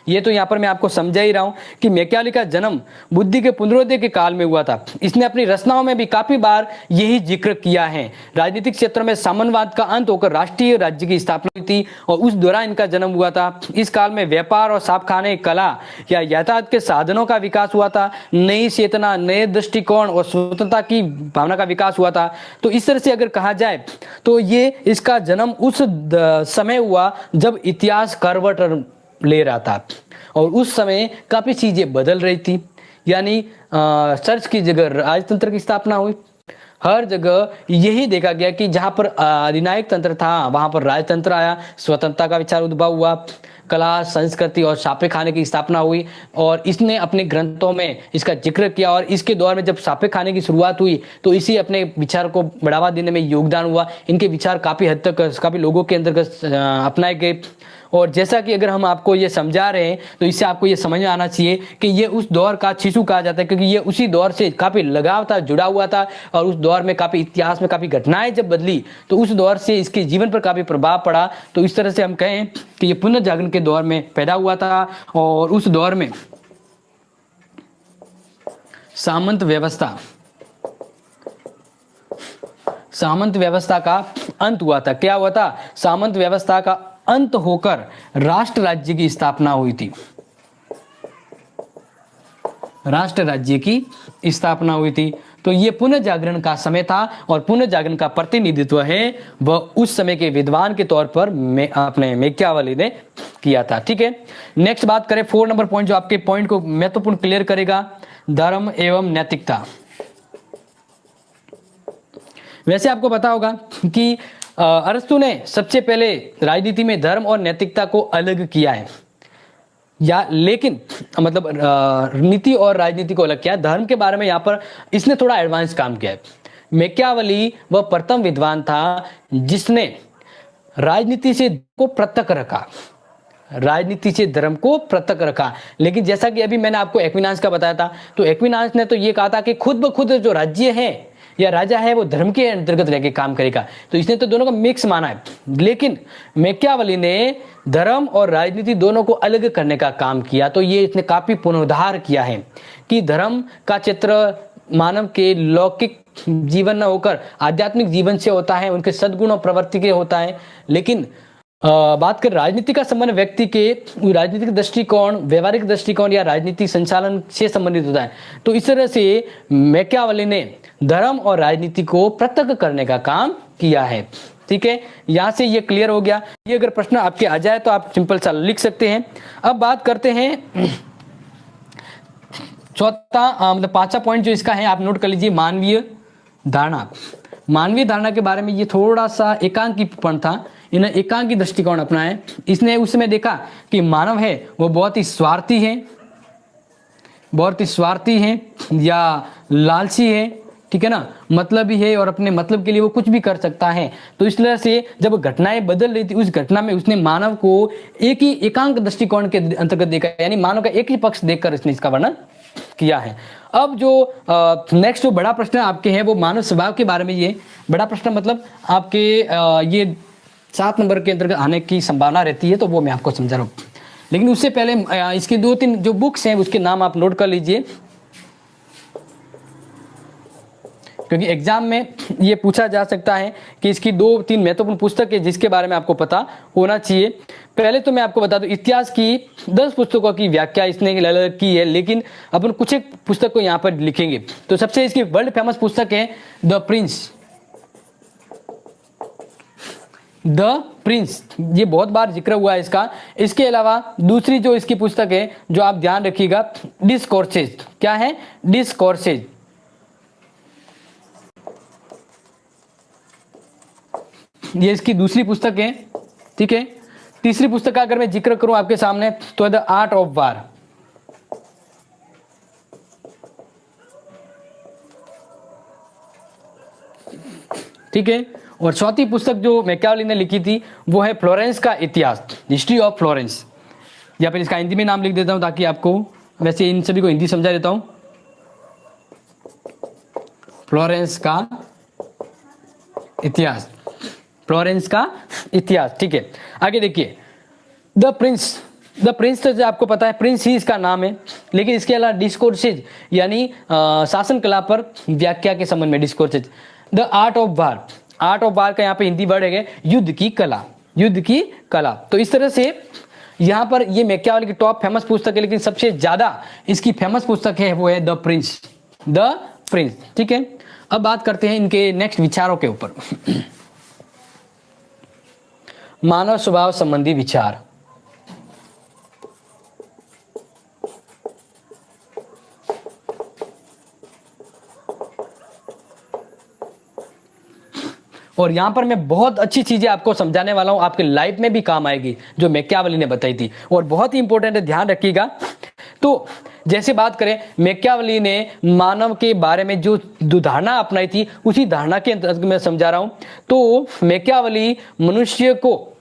ये तो यहाँ पर मैं आपको समझा ही रहा हूँ कि मैकियावेली का जन्म बुद्धि के पुनरोदय के काल में हुआ था। इसने अपनी रचनाओं में भी काफी बार यही जिक्र किया है। राजनीतिक क्षेत्र में साम्यवाद का अंत होकर राष्ट्रीय राज्य की स्थापना हुई थी और उस दौरान इनका जन्म हुआ था। इस काल में व्यापार और छापखाने, कला या यातायात के साधनों का विकास हुआ था। नई चेतना, नए दृष्टिकोण और स्वतंत्रता की भावना का विकास हुआ था। तो इस तरह से अगर कहा जाए तो ये इसका जन्म उस समय हुआ जब इतिहास करवट ले रहा था और उस समय काफी चीजें बदल रही थी। यानी चर्च की जगह राजतंत्र की स्थापना हुई। हर जगह यही देखा गया कि जहां पर अधिनायक तंत्र था वहां पर राजतंत्र आया, स्वतंत्रता का विचार उद्भव हुआ, कला, संस्कृति और छापे खाने की स्थापना हुई और इसने अपने ग्रंथों में इसका जिक्र किया। और इसके दौर में जब छापे खाने की शुरुआत हुई तो इसी अपने विचार को बढ़ावा देने में योगदान हुआ। इनके विचार काफी हद तक काफी लोगों के अंतर्गत अपनाए गए। और जैसा कि अगर हम आपको ये समझा रहे हैं तो इससे आपको ये समझ में आना चाहिए कि ये उस दौर का शिशु कहा जाता है, क्योंकि ये उसी दौर से काफी लगाव था, जुड़ा हुआ था और उस दौर में काफी इतिहास में काफी घटनाएं जब बदली तो उस दौर से इसके जीवन पर काफी प्रभाव पड़ा। तो इस तरह से हम कहें कि ये पुनर्जागरण के दौर में पैदा हुआ था और उस दौर में सामंत व्यवस्था का अंत हुआ था। क्या हुआ था? सामंत व्यवस्था का अंत होकर राष्ट्र राज्य की स्थापना हुई थी। राष्ट्र राज्य की स्थापना हुई थी। तो ये पुनर्जागरण का समय था और पुनर्जागरण का प्रतिनिधित्व है वह उस समय के विद्वान के तौर पर अपने मैकियावेली ने किया था। ठीक है, नेक्स्ट बात करें 4 नंबर पॉइंट जो आपके पॉइंट को महत्वपूर्ण क्लियर करेगा, धर्म एवं नैतिकता। वैसे आपको पता होगा कि अरस्तु ने सबसे पहले राजनीति में धर्म और नैतिकता को अलग किया है, या लेकिन मतलब नीति और राजनीति को अलग किया। धर्म के बारे में यहाँ पर इसने थोड़ा एडवांस काम किया है। मैकियावेली वह प्रथम विद्वान था जिसने राजनीति से को पृथक रखा, राजनीति से धर्म को पृथक रखा। लेकिन जैसा कि अभी मैंने आपको एक्विनास का बताया था, तो एक्विनास ने तो ये कहा था कि खुद ब खुद जो राज्य है या राजा है वो धर्म के अंतर्गत रह के काम करेगा। तो इसने तो दोनों का मिक्स माना है। लेकिन मैकियावेली ने धर्म और राजनीति दोनों को अलग करने का काम किया। तो ये इसने काफी पुनरुद्धार किया है कि धर्म का चित्र मानव के लौकिक जीवन न होकर आध्यात्मिक जीवन से होता है, उनके सद्गुण और प्रवृत्ति के होता है। लेकिन बात कर राजनीति का संबंध व्यक्ति के राजनीतिक दृष्टिकोण, व्यवहारिक दृष्टिकोण या राजनीतिक संचालन से संबंधित होता है। तो इस तरह से मैकियावेली ने धर्म और राजनीति को पृथक करने का काम किया है। ठीक है, यहां से ये क्लियर हो गया। ये अगर प्रश्न आपके आ जाए तो आप सिंपल सा लिख सकते हैं। अब बात करते हैं चौथा मतलब 5वां पॉइंट जो इसका है, आप नोट कर लीजिए, मानवीय धारणा। मानवीय धारणा के बारे में ये थोड़ा सा एकांकीपन था, इन्हें एकांकी दृष्टिकोण अपनाया। इसने उस समय देखा कि मानव है वो बहुत ही स्वार्थी है या लालची है, ठीक है ना, मतलब ही है और अपने मतलब के लिए वो कुछ भी कर सकता है। तो इस तरह से जब घटनाएं बदल रही थी उस घटना में उसने मानव को एक ही एकांक दृष्टिकोण के अंतर्गत देखा, यानी मानव का एक ही पक्ष देखकर इसने इसका वर्णन किया है। अब जो नेक्स्ट जो बड़ा प्रश्न आपके है वो मानव स्वभाव के बारे में। ये बड़ा प्रश्न मतलब आपके ये 7 नंबर के अंतर्गत आने की संभावना रहती है, तो वो मैं आपको समझा रहा हूँ। लेकिन उससे पहले इसके 2-3 जो बुक्स हैं उसके नाम आप नोट कर लीजिए, क्योंकि एग्जाम में ये पूछा जा सकता है कि इसकी 2-3 महत्वपूर्ण पुस्तक है जिसके बारे में आपको पता होना चाहिए। पहले तो मैं आपको बता दूं, इतिहास की 10 पुस्तकों की व्याख्या इसने अलग की है, लेकिन अपन कुछ एक पुस्तक को यहाँ पर लिखेंगे। तो सबसे इसकी वर्ल्ड फेमस पुस्तक है द प्रिंस। ये बहुत बार जिक्र हुआ है इसका। इसके अलावा दूसरी जो इसकी पुस्तक है जो आप ध्यान रखिएगा, डिस्कोर्सेज। क्या है? डिस्कोर्सेज। ये इसकी दूसरी पुस्तक है, ठीक है। तीसरी पुस्तक का अगर मैं जिक्र करूं आपके सामने तो द आर्ट ऑफ वार। ठीक है। और चौथी पुस्तक जो मैकियावेली ने लिखी थी वो है फ्लोरेंस का इतिहास, हिस्ट्री ऑफ फ्लोरेंस। या फिर इसका हिंदी में नाम लिख देता हूं ताकि आपको, वैसे इन सभी को हिंदी समझा देता हूं, फ्लोरेंस का इतिहास। फ्लोरेंस का इतिहास, ठीक है। आगे देखिए, द प्रिंस द प्रिंस तो जो आपको पता है प्रिंस ही इसका नाम है, लेकिन इसके अलावा डिस्कोर्सेज यानी शासन कला पर व्याख्या के संबंध में discourses. The art of war, art of war का यहाँ पे हिंदी वर्ड है युद्ध की कला, युद्ध की कला। तो इस तरह से यहाँ पर ये मैकियावेली की टॉप फेमस पुस्तक है, लेकिन सबसे ज्यादा इसकी फेमस पुस्तक है वो है द प्रिंस, द प्रिंस। ठीक है, अब बात करते हैं इनके नेक्स्ट विचारों के ऊपर। मानव स्वभाव संबंधी विचार। और यहां पर मैं बहुत अच्छी चीजें आपको समझाने वाला हूं, आपके लाइफ में भी काम आएगी, जो मैकियावेली ने बताई थी, और बहुत ही इंपॉर्टेंट है, ध्यान रखिएगा। तो जैसे बात करें, मैकियावेली ने मानव के बारे में जो धारणा अपनाई थी, उसी धारणा के अंतर्गत मैं समझा रहा हूं। तो मैकियावेली मनुष्य को,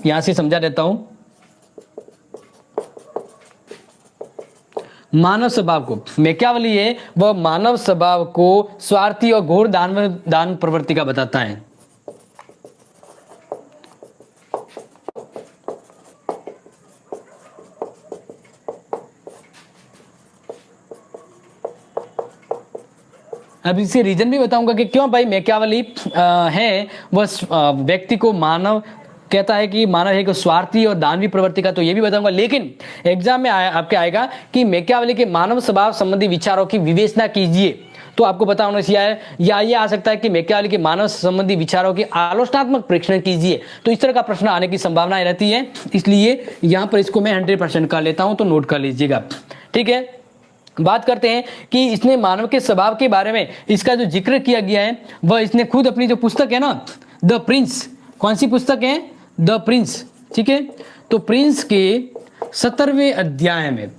यहां से समझा देता हूं, मानव स्वभाव को, मैकियावेली है वह मानव स्वभाव को स्वार्थी और घोर दान प्रवृत्ति का बताता है। अब इससे रीजन भी बताऊंगा कि क्यों भाई मैकियावेली है वह व्यक्ति को मानव कहता है कि मानव है कि स्वार्थी और दानवी प्रवृत्ति का, तो ये भी बताऊंगा। लेकिन एग्जाम में आपके आएगा कि मैकियावेली के मानव स्वभाव संबंधी विचारों की विवेचना कीजिए, तो आपको पता होना चाहिए, या ये आ सकता है कि मैकियावेली के मानव संबंधी विचारों की आलोचनात्मक परीक्षण कीजिए। तो इस तरह का प्रश्न आने की संभावना रहती है, इसलिए यहां पर इसको मैं 100% कर लेता हूं, तो नोट कर लीजिएगा। ठीक है, बात करते हैं कि इसने मानव के स्वभाव के बारे में इसका जो जिक्र किया गया है, वह इसने खुद अपनी जो पुस्तक है ना द प्रिंस, कौन सी पुस्तक है, द प्रिंस। ठीक है, तो प्रिंस के 17वें अध्याय में,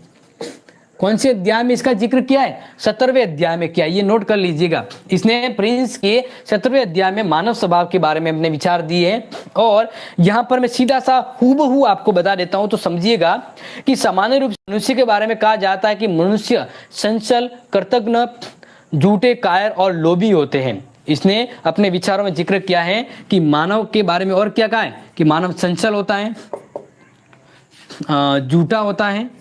कौन से अध्याय में इसका जिक्र किया है, 17वें अध्याय में किया, ये नोट कर लीजिएगा। इसने प्रिंस के 17वें अध्याय में मानव स्वभाव के बारे में अपने विचार दिए हैं, और यहां पर मैं सीधा सा हूबहू आपको बता देता हूं, तो समझिएगा कि सामान्य रूप से मनुष्य के बारे में कहा जाता है कि मनुष्य चंचल, कृतघ्न, झूठे, कायर और लोभी होते हैं। इसने अपने विचारों में जिक्र किया है कि मानव के बारे में, और क्या कहा है कि मानव चंचल होता है, झूठा होता है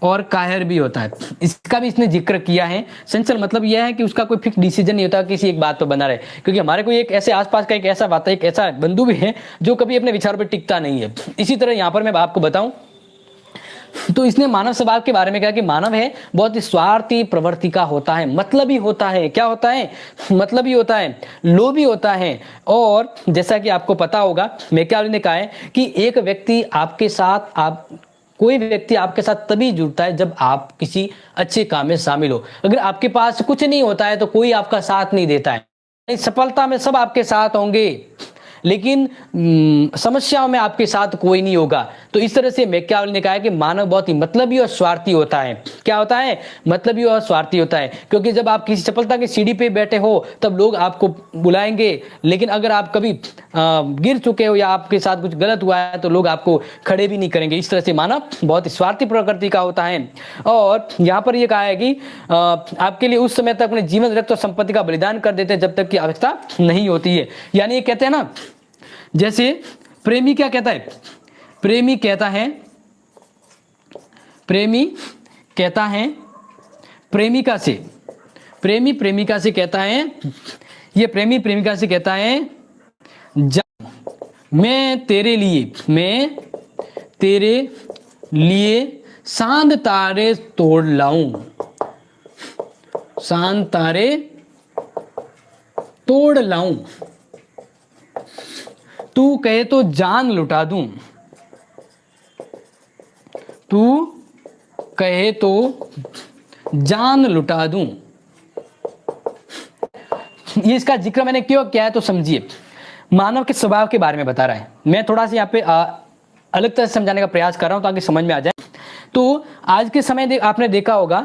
और कायर भी होता है। इसका भी इसने जिक्र किया है। चंचल मतलब यह है कि उसका कोई फिक्स डिसीजन नहीं होता, किसी एक बात पर बना रहे, क्योंकि हमारे कोई एक ऐसे आसपास का एक ऐसा बात है, एक ऐसा बंधु भी है जो कभी अपने विचारों पर टिकता नहीं है। इसी तरह यहां पर मैं आपको बताऊं, तो इसने मानव स्वभाव के बारे में कहा कि मानव है बहुत ही स्वार्थी प्रवृत्ति का होता है, मतलबी होता है। क्या होता है, मतलबी होता है, लोभी होता है। और जैसा कि आपको पता होगा, मैकियावेली ने कहा है कि एक व्यक्ति आपके साथ, कोई व्यक्ति आपके साथ तभी जुड़ता है जब आप किसी अच्छे काम में शामिल हो। अगर आपके पास कुछ नहीं होता है तो कोई आपका साथ नहीं देता है। सफलता में सब आपके साथ होंगे, लेकिन समस्याओं में आपके साथ कोई नहीं होगा। तो इस तरह से मैकियावेली ने कहा है कि मानव बहुत ही मतलबी और स्वार्थी होता है। क्या होता है, मतलबी और स्वार्थी होता है, क्योंकि जब आप किसी सफलता की सीढ़ी पे बैठे हो तब लोग आपको बुलाएंगे, लेकिन अगर आप कभी गिर चुके हो या आपके साथ कुछ गलत हुआ है तो लोग आपको खड़े भी नहीं करेंगे। इस तरह से मानव बहुत ही स्वार्थी प्रकृति का होता है। और यहाँ पर यह कहा है कि आपके लिए उस समय तक अपने जीवन, रक्त और संपत्ति का बलिदान कर देते हैं जब तक की आवश्यकता नहीं होती है। यानी ये कहते हैं ना, जैसे प्रेमी क्या कहता है, प्रेमी कहता है प्रेमिका से, प्रेमी प्रेमिका से कहता है, ये प्रेमी प्रेमिका से कहता है मैं तेरे लिए चांद तारे तोड़ लाऊं, चांद तारे तोड़ लाऊं, तू कहे तो जान लुटा दूं, तू कहे तो जान लुटा दूं। ये इसका जिक्र मैंने क्यों किया है, तो समझिए, मानव के स्वभाव के बारे में बता रहा है। मैं थोड़ा सा यहाँ पे अलग तरह से समझाने का प्रयास कर रहा हूं ताकि समझ में आ जाए। तो आज के समय आपने देखा होगा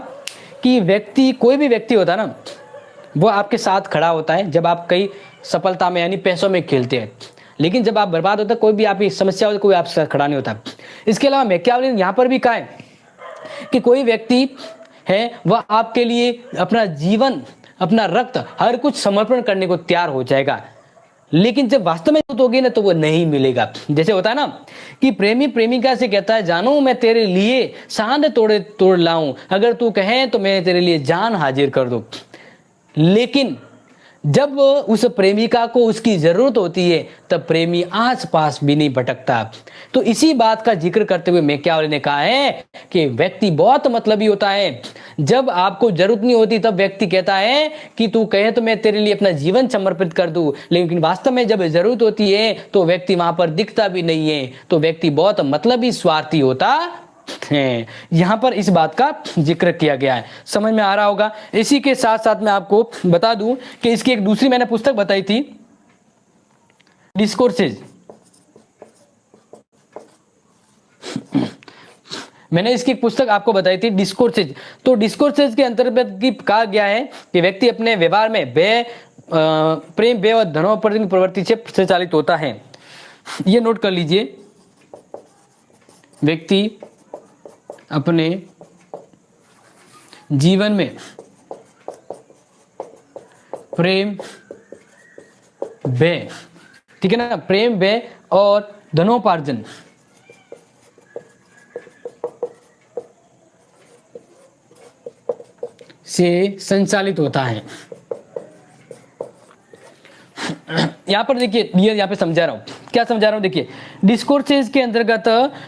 कि व्यक्ति, कोई भी व्यक्ति होता है ना, वो आपके साथ खड़ा होता है जब आप कई सफलता में यानी पैसों में खेलते हैं, लेकिन जब आप बर्बाद होते हैं, कोई भी आपकी समस्या होती है, कोई आपके साथ खड़ा नहीं होता। इसके अलावा मैकियावेली ने यहाँ पर भी कहा है कि कोई व्यक्ति है वह आपके लिए अपना जीवन, अपना रक्त, हर कुछ समर्पण करने को तैयार हो जाएगा। लेकिन जब वास्तव में जरूरत होगी ना तो वो नहीं मिलेगा। जैसे होता है ना कि प्रेमी प्रेमिका से कहता है, जानू मैं तेरे लिए सांड तोड़े तोड़ लाऊं, अगर तू कहे तो मैं तेरे लिए जान हाजिर कर दूं। लेकिन जब उस प्रेमिका को उसकी जरूरत होती है तब प्रेमी आस पास भी नहीं भटकता। तो इसी बात का जिक्र करते हुए मैकियावेली ने कहा है कि व्यक्ति बहुत मतलबी होता है। जब आपको जरूरत नहीं होती तब व्यक्ति कहता है कि तू कहे तो मैं तेरे लिए अपना जीवन समर्पित कर दूं, लेकिन वास्तव में जब जरूरत होती है तो व्यक्ति वहां पर दिखता भी नहीं है। तो व्यक्ति बहुत मतलबी स्वार्थी होता है। यहां पर इस बात का जिक्र किया गया है, समझ में आ रहा होगा। इसी के साथ साथ मैं आपको बता दूं कि इसकी एक दूसरी मैंने पुस्तक बताई थी, डिस्कोर्सेज। मैंने इसकी एक पुस्तक आपको बताई थी, डिस्कोर्सेज। तो डिस्कोर्सेज के अंतर्गत की कहा गया है कि व्यक्ति अपने व्यवहार में प्रेम, व्यय और धनोपार्जन की प्रवृत्ति से संचालित होता है। ये नोट कर लीजिए, व्यक्ति अपने जीवन में प्रेम, व्यय, ठीक है ना, प्रेम, व्यय और धनोपार्जन से संचालित होता है। यहां पर देखिए, यहां पे समझा रहा हूं, क्या समझा रहा हूं, देखिए डिस्कोर्सेज के अंतर्गत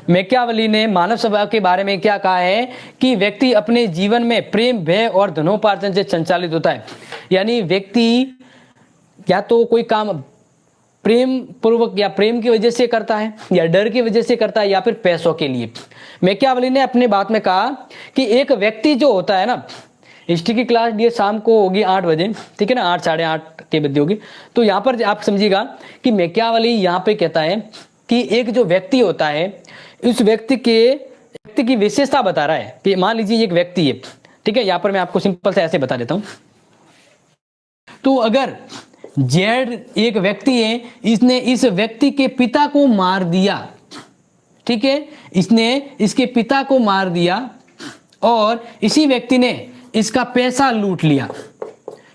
मैकियावेली ने मानव स्वभाव के बारे में क्या कहा है कि व्यक्ति अपने जीवन में प्रेम, भय और धनोपार्जन से संचालित होता है। यानी व्यक्ति या तो कोई काम प्रेम पूर्वक या प्रेम की वजह से करता है, या डर की वजह से करता है, या फिर पैसों के लिए। मैकियावेली ने अपने बात में कहा कि एक व्यक्ति जो होता है ना, हिस्ट्री की क्लास ये शाम को होगी 8 बजे, ठीक है ना, 8 साढ़े 8 के बजे होगी। तो यहाँ पर आप समझिएगा कि मैकियावेली यहाँ पे कहता है कि एक जो व्यक्ति होता है, उस व्यक्ति की विशेषता बता रहा है कि मान लीजिए एक व्यक्ति है, ठीक है, यहाँ पर मैं आपको सिंपल से ऐसे बता देता हूँ। तो अगर जेड एक व्यक्ति है, इसने इस व्यक्ति के पिता को मार दिया, ठीक है, इसने इसके पिता को मार दिया और इसी व्यक्ति ने इसका पैसा लूट लिया।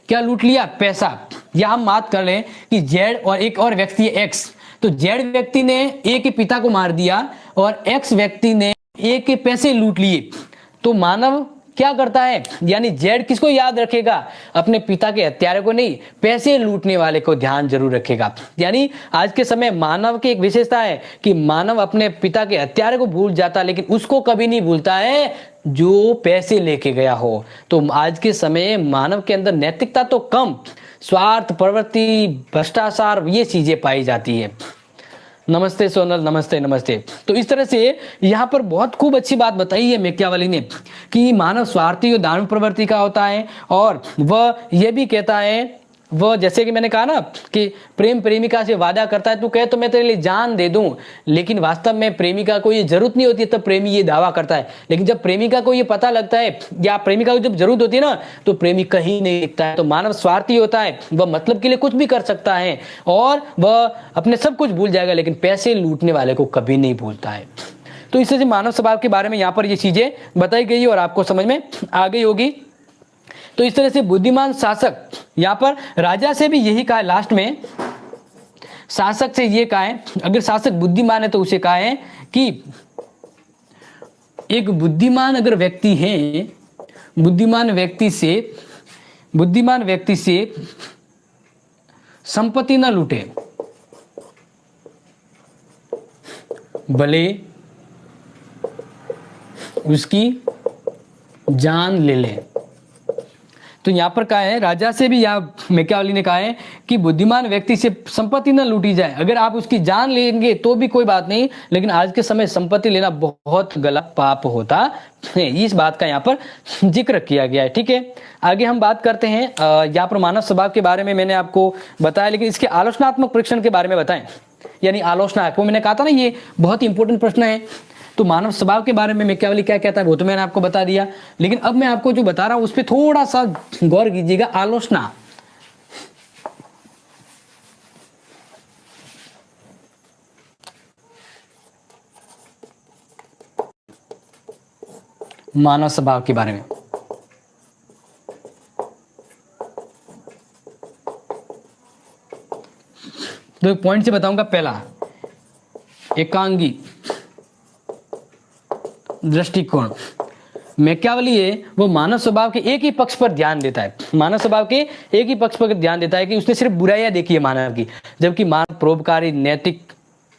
क्या लूट लिया? पैसा। या हम बात कर लें कि जेड और एक और व्यक्ति है एक्स, तो जेड व्यक्ति ने ए के पिता को मार दिया और एक्स व्यक्ति ने ए के पैसे लूट लिए। तो मानव क्या करता है, यानी जेड किसको याद रखेगा? अपने पिता के हत्यारे को नहीं, पैसे लूटने वाले को ध्यान जरूर रखेगा। यानी आज के समय मानव की एक विशेषता है कि मानव अपने पिता के हत्यारे को भूल जाता, लेकिन उसको कभी नहीं भूलता है जो पैसे लेके गया हो। तो आज के समय मानव के अंदर नैतिकता तो कम, स्वार्थ, प्रवृत्ति, भ्रष्टाचार, ये चीजें पाई जाती है। नमस्ते सोनल, नमस्ते नमस्ते। तो इस तरह से यहाँ पर बहुत खूब अच्छी बात बताई है मैकियावेली ने कि मानव स्वार्थी और दानव प्रवृत्ति का होता है। और वह यह भी कहता है, वह जैसे कि मैंने कहा ना कि प्रेम प्रेमिका से वादा करता है, तू कहे तो मैं तेरे लिए जान दे दूं, लेकिन वास्तव में प्रेमिका को ये जरूरत नहीं होती है, तब प्रेमी ये दावा करता है। लेकिन जब प्रेमिका को ये पता लगता है या प्रेमिका को जब जरूरत होती है ना, तो प्रेमी कहीं नहीं दिखता है। तो मानव स्वार्थी होता है, वह मतलब के लिए कुछ भी कर सकता है और वह अपने सब कुछ भूल जाएगा, लेकिन पैसे लूटने वाले को कभी नहीं भूलता है। तो इस तरह से मानव स्वभाव के बारे में यहाँ पर ये चीजें बताई गई और आपको समझ में आ गई होगी। तो इस तरह से बुद्धिमान शासक, यहां पर राजा से भी यही कहा है, लास्ट में शासक से ये कहा है, अगर शासक बुद्धिमान है तो उसे कहा है कि एक बुद्धिमान अगर व्यक्ति है, बुद्धिमान व्यक्ति से संपत्ति ना लूटे, भले उसकी जान ले ले। तो यहां पर कहा है, राजा से भी, या मैकियावेली ने कहा है कि बुद्धिमान व्यक्ति से संपत्ति न लूटी जाए। अगर आप उसकी जान लेंगे तो भी कोई बात नहीं, लेकिन आज के समय संपत्ति लेना बहुत गलत पाप होता है। इस बात का यहाँ पर जिक्र किया गया है। ठीक है, आगे हम बात करते हैं। यहाँ पर मानव स्वभाव के बारे में मैंने आपको बताया, लेकिन इसके आलोचनात्मक परीक्षण के बारे में बताएं, यानी आलोचना। आपको मैंने कहा था ना ये बहुत इंपॉर्टेंट प्रश्न है। तो मानव स्वभाव के बारे में मैकियावेली क्या कहता है वो तो मैंने आपको बता दिया, लेकिन अब मैं आपको जो बता रहा हूं उस पर थोड़ा सा गौर कीजिएगा। आलोचना, मानव स्वभाव के बारे में तो पॉइंट से बताऊंगा। पहला, एकांगी दृष्टिकोण। मैकियावेली है वो मानव स्वभाव के एक ही पक्ष पर ध्यान देता है, मानव स्वभाव के एक ही पक्ष पर ध्यान देता है कि उसने सिर्फ बुराइयां देखी है मानव की, जबकि मानव परोपकारी, नैतिक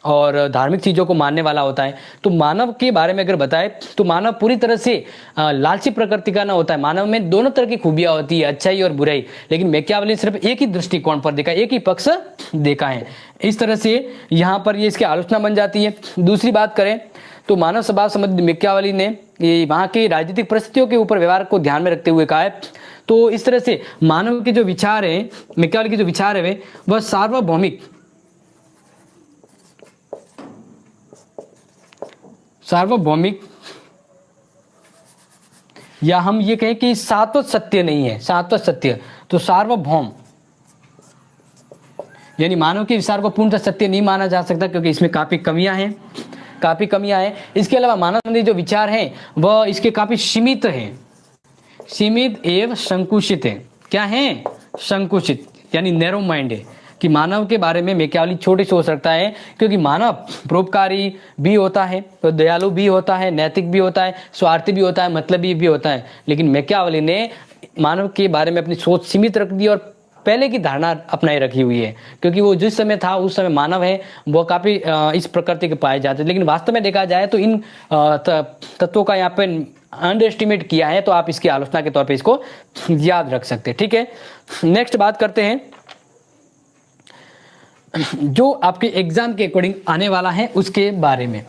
और धार्मिक चीजों को मानने वाला होता है। तो मानव के बारे में अगर बताए तो मानव पूरी तरह से लालची प्रकृति का ना होता है। मानव में दोनों तरह की खूबियां होती है, अच्छाई और बुराई, लेकिन मैकियावेली ने सिर्फ एक ही दृष्टिकोण पर देखा, एक ही पक्ष देखा है। इस तरह से यहाँ पर ये इसकी आलोचना बन जाती है। दूसरी बात करें तो मानव स्वभाव संबंधी मैकियावेली ने ये वहां की राजनीतिक परिस्थितियों के ऊपर व्यवहार को ध्यान में रखते हुए कहा है। तो इस तरह से मानव के जो विचार है, मैकियावेली के जो विचार है वह सार्वभौमिक या हम ये कहें कि शाश्वत सत्य नहीं है, शाश्वत सत्य। तो सार्वभौम यानी मानव के विचार को पूर्णतः सत्य नहीं माना जा सकता, क्योंकि इसमें काफी कमियां हैं। इसके अलावा मानव संबंधी जो विचार हैं वह इसके काफी सीमित हैं, सीमित एवं संकुचित है। क्या है? संकुचित, यानी नैरो माइंड है कि मानव के बारे में मैकियावेली छोटे सोच रखता है, क्योंकि मानव परोपकारी भी होता है, तो दयालु भी होता है, नैतिक भी होता है, स्वार्थी भी होता है, मतलबी भी होता है। लेकिन मैकियावेली ने मानव के बारे में अपनी सोच सीमित रख दी और पहले की धारणा अपनाए रखी हुई है, क्योंकि वो जिस समय था उस समय मानव है वो काफी इस प्रकृति के पाए जाते हैं। लेकिन वास्तव में देखा जाए तो इन तत्वों का यहाँ पे अंडर एस्टिमेट किया है, तो आप इसकी आलोचना के तौर पे इसको याद रख सकते हैं। ठीक है, नेक्स्ट बात करते हैं जो आपके एग्जाम के अकॉर्डिंग आने वाला है उसके बारे में,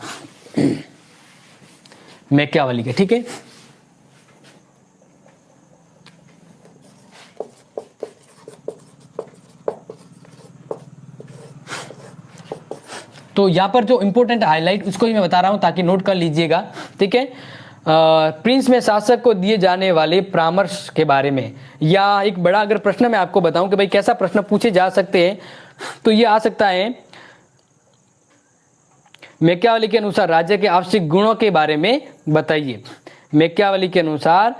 मैकियावेली के। ठीक है, तो यहां पर जो इंपॉर्टेंट हाईलाइट उसको ही मैं बता रहा हूं ताकि नोट कर लीजिएगा। ठीक है, प्रिंस में शासक को दिए जाने वाले परामर्श के बारे में, या एक बड़ा अगर प्रश्न मैं आपको बताऊं कि भाई कैसा प्रश्न पूछे जा सकते हैं, तो ये आ सकता है मैकियावेली के अनुसार राज्य के आवश्यक गुणों के बारे में बताइए। मैकियावेली के अनुसार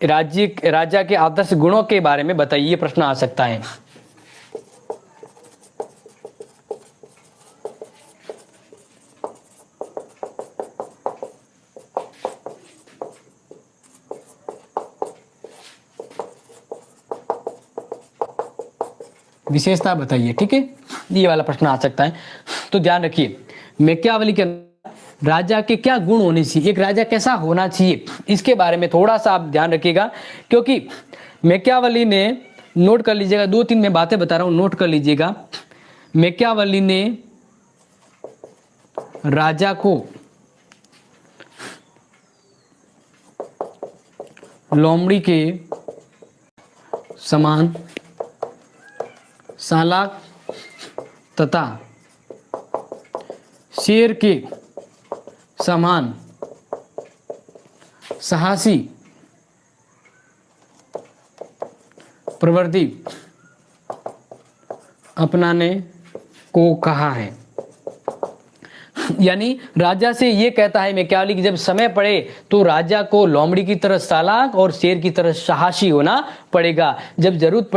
राजा के आदर्श गुणों के बारे में बताइए, ये प्रश्न आ सकता है। विशेषता बताइए। ठीक है, ये वाला प्रश्न आ सकता है। तो ध्यान रखिए, मैकियावेली के राजा के क्या गुण होने चाहिए, एक राजा कैसा होना चाहिए, इसके बारे में थोड़ा सा आप ध्यान रखिएगा, क्योंकि मैकियावेली ने, नोट कर लीजिएगा, 2-3 मैं बातें बता रहा हूं, नोट कर लीजिएगा। मैकियावेली ने राजा को लोमड़ी के समान चालाक तथा शेर के समान साहसी प्रवृत्ति अपनाने को कहा है। यानी राजा से ये कहता है मैकियावेली कि जब समय पड़े तो राजा को लोमड़ी की तरह चालाक और शेर की तरह साहसी होना पड़ेगा। जब जरूरत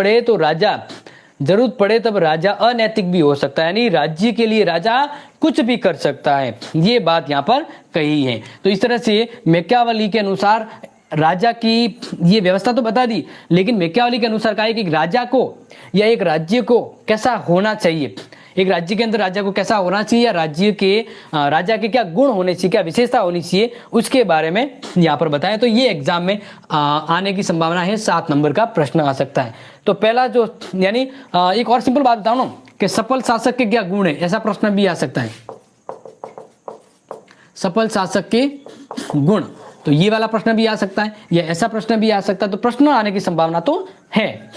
पड़े तब राजा अनैतिक भी हो सकता है, यानी राज्य के लिए राजा कुछ भी कर सकता है, ये बात यहाँ पर कही है। तो इस तरह से मैकियावेली के अनुसार राजा की ये व्यवस्था तो बता दी, लेकिन मैकियावेली के अनुसार कहा है कि राजा को या एक राज्य को कैसा होना चाहिए, एक राज्य के अंदर राजा को कैसा होना चाहिए, या राजा के क्या गुण होने चाहिए, क्या विशेषता होनी चाहिए, उसके बारे में यहाँ पर बताएं। तो ये एग्जाम में आने की संभावना है, 7 नंबर का प्रश्न आ सकता है। तो पहला जो, यानी एक और सिंपल बात बताऊं ना कि सफल शासक के क्या गुण है, ऐसा प्रश्न भी आ सकता है, सफल शासक के गुण। तो ये वाला प्रश्न भी आ सकता है, या ऐसा प्रश्न भी आ सकता है। तो प्रश्न आने की संभावना तो है।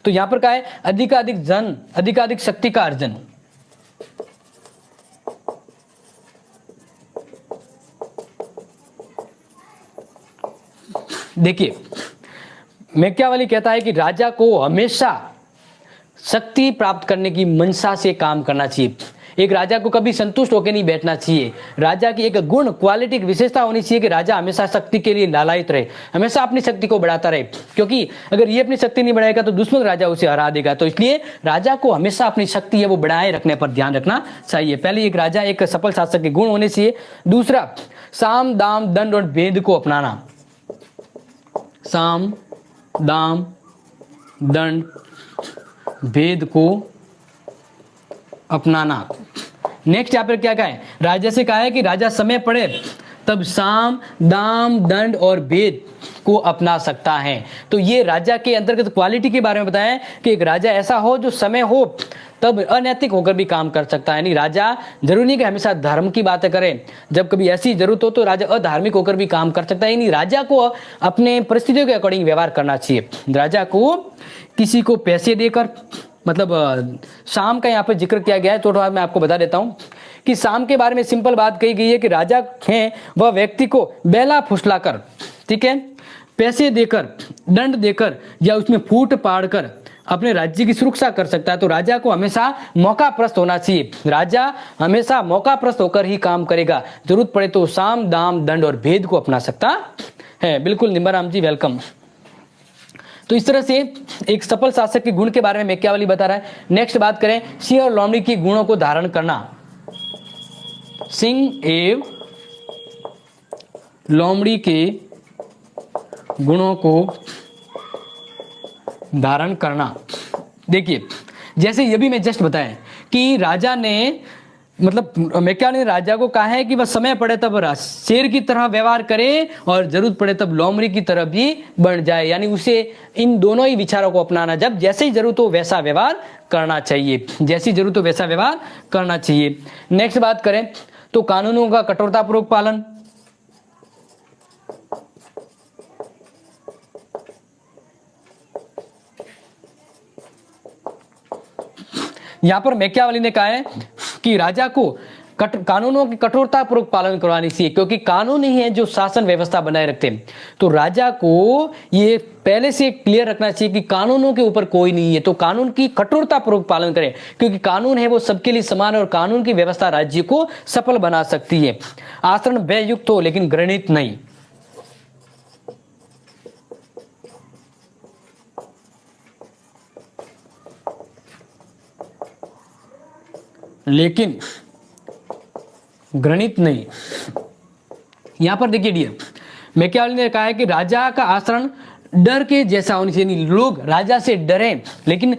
तो यहां पर क्या है, अधिकाधिक शक्ति का अर्जन। देखिए, मैकियावेली कहता है कि राजा को हमेशा शक्ति प्राप्त करने की मंशा से काम करना चाहिए। एक राजा को कभी संतुष्ट होकर नहीं बैठना चाहिए। राजा की एक गुण, क्वालिटी, विशेषता होनी चाहिए कि राजा हमेशा शक्ति के लिए लालायित रहे, हमेशा अपनी शक्ति को बढ़ाता रहे, क्योंकि अगर ये अपनी शक्ति नहीं बढ़ाएगा तो दुश्मन राजा उसे हरा देगा। तो इसलिए राजा को हमेशा अपनी शक्ति है वो बढ़ाए रखने पर ध्यान रखना चाहिए। पहले एक राजा एक सफल शासक के गुण होने चाहिए। दूसरा, साम दाम दंड और भेद को अपनाना। साम दाम दंड भेद को अपनाना। नेक्स्ट यहाँ पर क्या कहा है, राजा से कहा है कि राजा समय पड़े तब साम दाम दंड और भेद को अपना सकता है। तो ये राजा के अंतर्गत क्वालिटी के बारे में बताया है कि एक राजा ऐसा हो जो समय हो तब अनैतिक होकर भी काम कर सकता है। यानी राजा जरूरी नहीं कि हमेशा धर्म की बातें करे, जब कभी ऐसी जरूरत हो तो राजा अधार्मिक होकर भी काम कर सकता है। यानी राजा को अपने परिस्थितियों के अकॉर्डिंग व्यवहार करना चाहिए। राजा को किसी को पैसे देकर, मतलब शाम का यहाँ पे जिक्र किया गया है, तो मैं आपको बता देता हूँ कि शाम के बारे में सिंपल बात कही गई है कि राजा है वह व्यक्ति को बेला फुसलाकर, ठीक है, पैसे देकर, दंड देकर या उसमें फूट पाड़ कर अपने राज्य की सुरक्षा कर सकता है। तो राजा को हमेशा मौकाप्रस्त होना चाहिए। राजा हमेशा मौकाप्रस्त होकर ही काम करेगा, जरूरत पड़े तो साम दाम दंड और भेद को अपना सकता है। बिल्कुल निम्बाराम जी, वेलकम। तो इस तरह से एक सफल शासक के गुण के बारे में मैकियावेली बता रहा है। नेक्स्ट बात करें, सिंह और लोमड़ी के गुणों को धारण करना। सिंह एवं लोमड़ी के गुणों को धारण करना। देखिए, जैसे ये भी मैं जस्ट बताया कि राजा ने, मतलब मैकियावेली ने राजा को कहा है कि वह समय पड़े तब शेर की तरह व्यवहार करे और जरूरत पड़े तब लोमड़ी की तरह भी बन जाए। यानी उसे इन दोनों ही विचारों को अपनाना, जब जैसे ही जरूरत हो वैसा व्यवहार करना चाहिए, जैसी जरूरत हो वैसा व्यवहार करना चाहिए। नेक्स्ट बात करें तो कानूनों का कठोरतापूर्वक पालन। यहां पर मैकियावेली ने कहा है कि राजा को कानूनों की कठोरतापूर्वक पालन करवानी चाहिए, क्योंकि कानून ही है जो शासन व्यवस्था बनाए रखते हैं। तो राजा को ये पहले से क्लियर रखना चाहिए कि कानूनों के ऊपर कोई नहीं है, तो कानून की कठोरतापूर्वक पालन करें, क्योंकि कानून है वो सबके लिए समान है और कानून की व्यवस्था राज्य को सफल बना सकती है। आचरण व्ययुक्त हो लेकिन घृणित नहीं। लेकिन घृणित नहीं। यहां पर देखिए डियर, मैकियावेली ने कहा है कि राजा का आचरण डर के जैसा होना चाहिए। लोग राजा से डरें लेकिन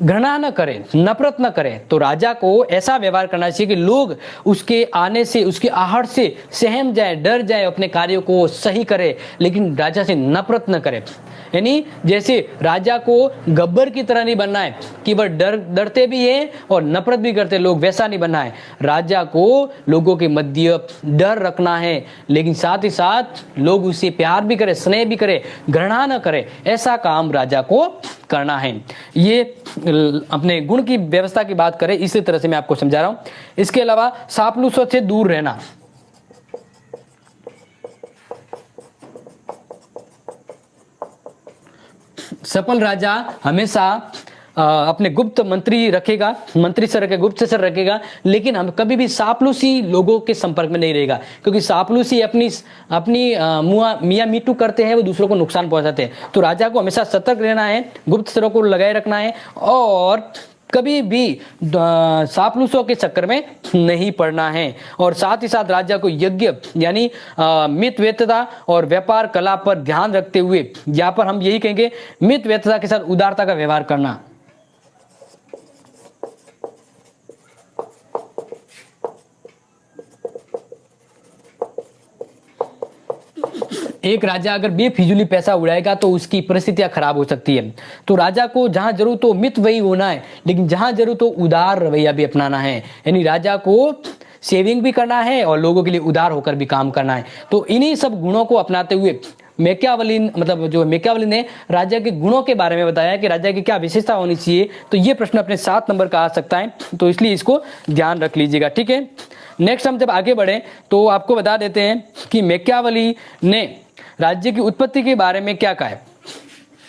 घृणा न करें, नफरत न करें। तो राजा को ऐसा व्यवहार करना चाहिए कि लोग उसके आने से, उसके आहट से सहम जाए, डर जाए, अपने कार्यों को सही करे, लेकिन राजा से नफरत न करे। यानी जैसे राजा को गब्बर की तरह नहीं बनना है कि वह डरते भी है और नफरत भी करते लोग, वैसा नहीं बनना है। राजा को लोगों के मध्य डर रखना है, लेकिन साथ ही साथ लोग उसे प्यार भी करे, स्नेह भी करे, घृणा न करे, ऐसा काम राजा को करना है। ये अपने गुण की व्यवस्था की बात करें, इसी तरह से मैं आपको समझा रहा हूं। इसके अलावा चापलूसों से दूर रहना। सफल राजा हमेशा अपने गुप्त मंत्री रखेगा, मंत्री से रखेगा, गुप्त से रखेगा, लेकिन हम कभी भी चापलूसी लोगों के संपर्क में नहीं रहेगा, क्योंकि चापलूसी अपनी मियाँ मीटू करते हैं, वो दूसरों को नुकसान पहुंचाते हैं। तो राजा को हमेशा सतर्क रहना है, गुप्त सरों को लगाए रखना है और कभी भी चापलूसों के चक्कर में नहीं पड़ना है। और साथ ही साथ राजा को यज्ञ यानी मितव्ययिता और व्यापार कला पर ध्यान रखते हुए, यहाँ पर हम यही कहेंगे, मितव्ययिता के साथ उदारता का व्यवहार करना। एक राजा अगर बेफिजूली पैसा उड़ाएगा तो उसकी परिस्थितियां खराब हो सकती है। तो राजा को जहां जरूरत हो मित वही होना है, लेकिन जहां जरूरत हो उदार रवैया भी अपनाना है। यानी राजा को सेविंग भी करना है और लोगों के लिए उदार होकर भी काम करना है। तो इन्हीं सब गुणों को अपनाते हुए मैकियावेली ने राजा के गुणों के बारे में बताया कि राजा की क्या विशेषता होनी चाहिए। तो ये प्रश्न अपने 7 नंबर का आ सकता है, तो इसलिए इसको ध्यान रख लीजिएगा, ठीक है। नेक्स्ट हम जब आगे बढ़े तो आपको बता देते हैं कि मैकियावेली ने राज्य की उत्पत्ति के बारे में क्या कहा है।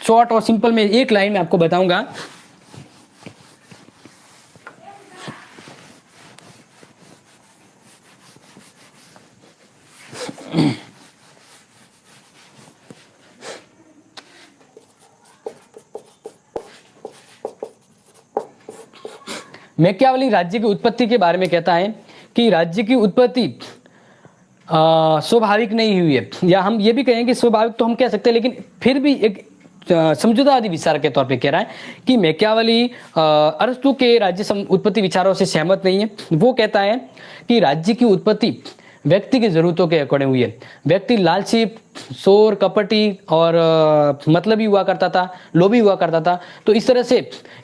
शॉर्ट और सिंपल में एक लाइन में आपको बताऊंगा। मैकियावेली राज्य की उत्पत्ति के बारे में कहता है कि राज्य की उत्पत्ति स्वाभाविक नहीं हुई है, या हम ये भी कहेंगे स्वाभाविक तो हम कह सकते हैं, लेकिन फिर भी एक समझौतावादी विचार के तौर पे कह रहा है कि मैकियावेली अरस्तु के राज्य उत्पत्ति विचारों से सहमत नहीं है। वो कहता है कि राज्य की उत्पत्ति व्यक्ति की जरूरतों के अकॉर्डिंग हुई है। व्यक्ति लालची, शोर, कपटी और मतलबी हुआ करता था, लोभी हुआ करता था, तो इस तरह से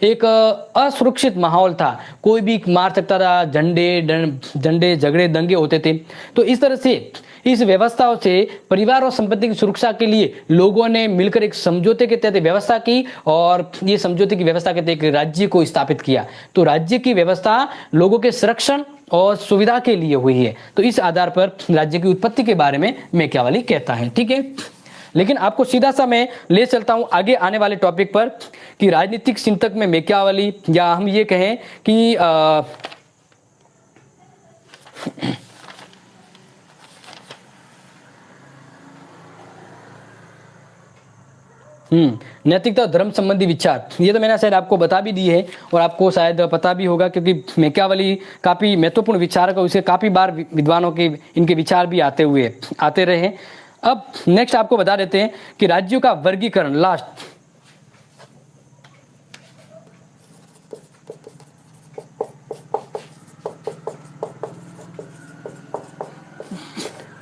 एक असुरक्षित माहौल था, कोई भी मार सकता था, झंडे झगड़े दंगे होते थे। तो इस तरह से इस व्यवस्थाओं से परिवार और संपत्ति की सुरक्षा के लिए लोगों ने मिलकर एक समझौते के तहत व्यवस्था की, और ये समझौते की व्यवस्था के तहत एक राज्य को स्थापित किया। तो राज्य की व्यवस्था लोगों के संरक्षण और सुविधा के लिए हुई है। तो इस आधार पर राज्य की उत्पत्ति के बारे में मैकियावेली कहता है। ठीक है, लेकिन आपको सीधा सा मैं ले चलता हूं आगे आने वाले टॉपिक पर कि राजनीतिक चिंतक में मैकियावेली, या हम ये कहें कि नैतिकता और धर्म संबंधी विचार, ये तो मैंने शायद आपको बता भी दी है और आपको शायद पता भी होगा, क्योंकि मैकियावेली काफी महत्वपूर्ण विचारक है, उसे काफी बार विद्वानों के इनके विचार भी आते रहे हैं। अब नेक्स्ट आपको बता देते हैं कि राज्यों का वर्गीकरण, लास्ट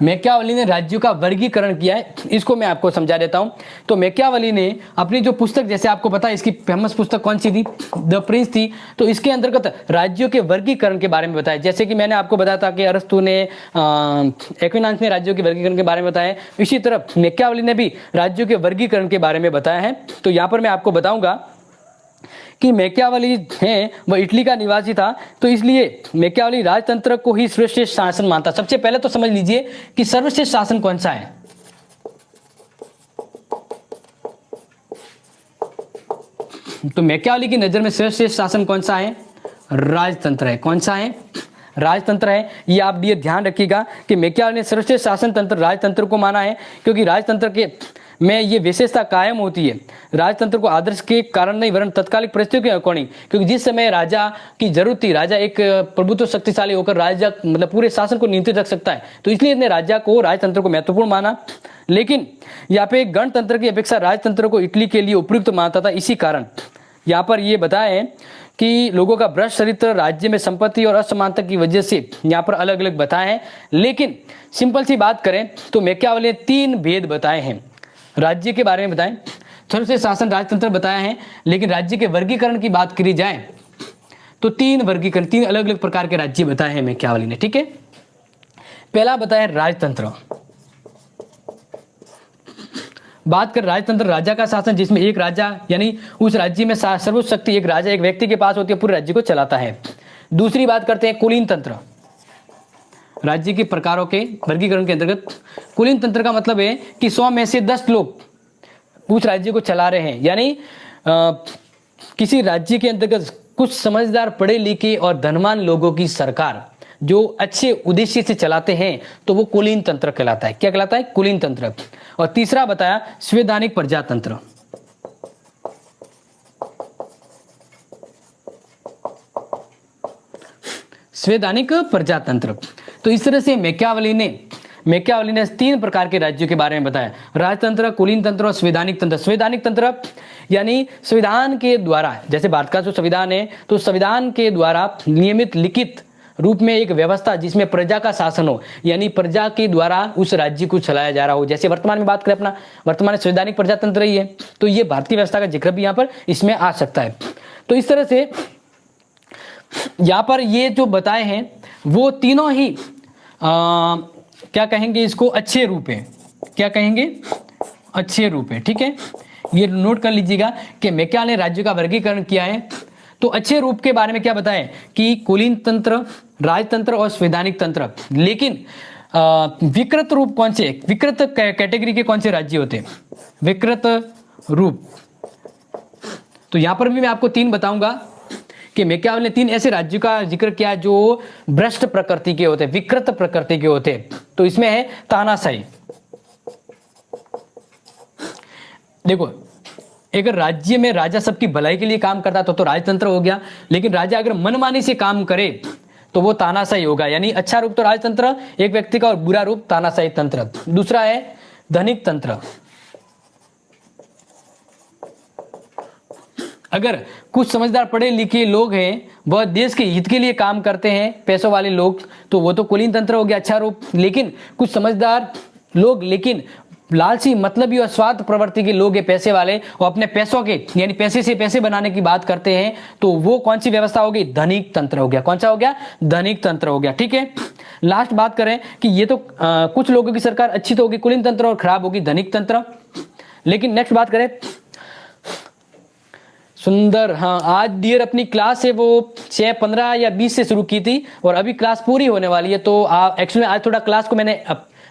मैकियावेली ने राज्यों का वर्गीकरण किया है, इसको मैं आपको समझा देता हूं। तो मैकियावेली ने अपनी जो पुस्तक, जैसे आपको पता है इसकी फेमस पुस्तक कौन सी थी, द प्रिंस थी, तो इसके अंतर्गत राज्यों के वर्गीकरण के बारे में बताया। जैसे कि मैंने आपको बताया था कि अरस्तु ने, एक्विनास ने राज्यों के वर्गीकरण के बारे में बताया, इसी तरह मैकियावेली ने भी राज्यों के वर्गीकरण के बारे में बताया है। तो यहाँ पर मैं आपको बताऊंगा कि मैकियावेली है वह इटली का निवासी था, तो इसलिए मैकियावेली राजतंत्र को ही सर्वश्रेष्ठ शासन मानता। सबसे पहले तो समझ लीजिए कि सर्वश्रेष्ठ शासन कौन सा है। तो मैकियावेली की नजर में सर्वश्रेष्ठ शासन कौन सा है? राजतंत्र है। कौन सा है? राजतंत्र है। ये आप ये ध्यान रखिएगा कि मैकियावेली ने सर्वश्रेष्ठ शासन तंत्र राजतंत्र को माना है, क्योंकि राजतंत्र के में ये विशेषता कायम होती है। राजतंत्र को आदर्श के कारण नहीं, वरन तत्कालिक परिस्थितियों के अकॉर्डिंग, क्योंकि जिस समय राजा की जरूरत थी, राजा एक प्रभुत्व शक्तिशाली होकर राजा मतलब पूरे शासन को नियंत्रित रख सकता है, तो इसलिए इसने राजा को, राजतंत्र को महत्वपूर्ण माना। लेकिन यहाँ पे गणतंत्र की अपेक्षा राजतंत्र को इटली के लिए उपयुक्त मानता था। इसी कारण यहाँ पर ये बताया है कि लोगों का भ्रष्ट चरित्र, राज्य में संपत्ति और असमानता की वजह से यहाँ पर अलग अलग बताए हैं। लेकिन सिंपल सी बात करें तो मैकियावेली ने 3 भेद बताए हैं। राज्य के बारे में बताएं, सर्वश्रेष्ठ शासन राजतंत्र बताया है, लेकिन राज्य के वर्गीकरण की बात करी जाए तो 3 वर्गीकरण, 3 अलग अलग प्रकार के राज्य बताए हैं मैकियावेली ने। ठीक है, पहला बताया राजतंत्र। बात कर राजतंत्र, राजा का शासन, जिसमें एक राजा यानी उस राज्य में सर्वोच्च शक्ति एक राजा, एक व्यक्ति के पास होती है, पूरे राज्य को चलाता है। दूसरी बात करते हैं कुलीन तंत्र। राज्य के प्रकारों के वर्गीकरण के अंतर्गत कुलीन तंत्र का मतलब है कि 100 में से 10 लोग उस राज्य को चला रहे हैं, यानी किसी राज्य के अंतर्गत कुछ समझदार, पढ़े लिखे और धनवान लोगों की सरकार जो अच्छे उद्देश्य से चलाते हैं, तो वो कुलीन तंत्र कहलाता है। क्या कहलाता है? कुलीन तंत्र। और तीसरा बताया संवैधानिक प्रजातंत्र। संवैधानिक प्रजातंत्र। तो इस तरह से मैकियावेली ने 3 प्रकार के राज्यों के बारे में बताया, राजतंत्र, कुलीन तंत्र और संवैधानिक तंत्र। संवैधानिक तंत्र यानी संविधान के द्वारा, जैसे भारत का जो संविधान है, तो संविधान के द्वारा नियमित लिखित रूप में एक व्यवस्था जिसमें प्रजा का शासन हो, यानी प्रजा के द्वारा उस राज्य को चलाया जा रहा हो। जैसे वर्तमान में बात करें, अपना वर्तमान संवैधानिक प्रजातंत्र ही है, तो ये भारतीय व्यवस्था का जिक्र भी यहाँ पर इसमें आ सकता है। तो इस तरह से यहाँ पर ये जो बताए हैं वो तीनों ही क्या कहेंगे इसको, अच्छे रूप है। क्या कहेंगे? अच्छे रूप है। ठीक है, ये नोट कर लीजिएगा कि मैकियावेली ने राज्य का वर्गीकरण किया है। तो अच्छे रूप के बारे में क्या बताएं कि कुलीन तंत्र, राजतंत्र और संवैधानिक तंत्र। लेकिन विकृत रूप कौन से, विकृत कैटेगरी के कौन से राज्य होते हैं? विकृत रूप। तो यहां पर भी मैं आपको 3 बताऊंगा कि मैकियावेली ने 3 ऐसे राज्यों का जिक्र किया जो भ्रष्ट प्रकृति के होते, विकृत प्रकृति के होते। तो इसमें है तानाशाही। देखो अगर राज्य में राजा सबकी भलाई के लिए काम करता तो राजतंत्र हो गया, लेकिन राजा अगर मनमानी से काम करे तो वो तानाशाही होगा। यानी अच्छा रूप तो राजतंत्र एक व्यक्ति का और बुरा रूप तानाशाही तंत्र। दूसरा है धनिक तंत्र। अगर कुछ समझदार पढ़े लिखे लोग हैं, वह देश के हित के लिए काम करते हैं, पैसों वाले लोग, तो वो तो कुलीन तंत्र हो गया, अच्छा रूप। लेकिन कुछ समझदार लोग लेकिन लालची मतलबी और स्वार्थ प्रवृत्ति के लोग हैं, पैसे वाले, और अपने पैसों के यानी पैसे से पैसे बनाने की बात करते हैं, तो वो कौन सी व्यवस्था होगी? धनिक तंत्र हो गया। कौन सा हो गया? धनिक तंत्र हो गया। ठीक है, लास्ट बात करें कि ये तो कुछ लोगों की सरकार अच्छी तो होगी कुलीन तंत्र और खराब होगी धनिक तंत्र। लेकिन नेक्स्ट बात करें सुंदर, हाँ आज डियर अपनी क्लास है वो 6:15 या 20 से शुरू की थी और अभी क्लास पूरी होने वाली है। तो एक्चुअली आज थोड़ा क्लास को मैंने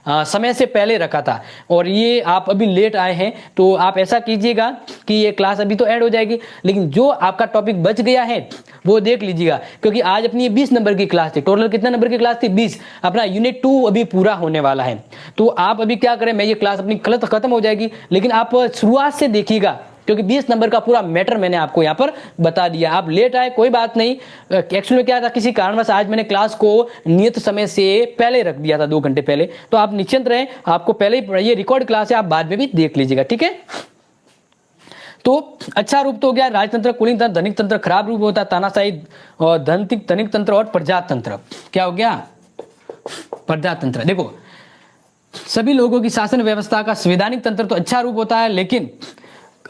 समय से पहले रखा था और ये आप अभी लेट आए हैं, तो आप ऐसा कीजिएगा कि ये क्लास अभी तो एंड हो जाएगी, लेकिन जो आपका टॉपिक बच गया है वो देख लीजिएगा, क्योंकि आज अपनी 20 नंबर की क्लास थी। टोटल कितना नंबर की क्लास थी? 20। अपना यूनिट 2 अभी पूरा होने वाला है। तो आप अभी क्या करें, मैं ये क्लास अपनी खत्म हो जाएगी, लेकिन आप शुरुआत से देखिएगा, क्योंकि 20 नंबर का पूरा मैटर मैंने आपको यहाँ पर बता दिया। आप लेट आए कोई बात नहीं, एक्चुअली में क्या था, किसी कारणवश आज मैंने क्लास को नियत समय से पहले रख दिया था, 2 घंटे पहले। तो आप निश्चिंत रहें, आपको पहले ही ये रिकॉर्ड क्लास है, आप बाद में भी देख लीजिएगा। ठीक है, तो अच्छा रूप तो हो गया राजतंत्र, कुलीन तंत्र, धनिक तंत्र। खराब रूप होता है तानाशाही और धनिक तंत्र और प्रजातंत्र। क्या हो गया? प्रजातंत्र। देखो सभी लोगों की शासन व्यवस्था का संवैधानिक तंत्र तो अच्छा रूप होता है, लेकिन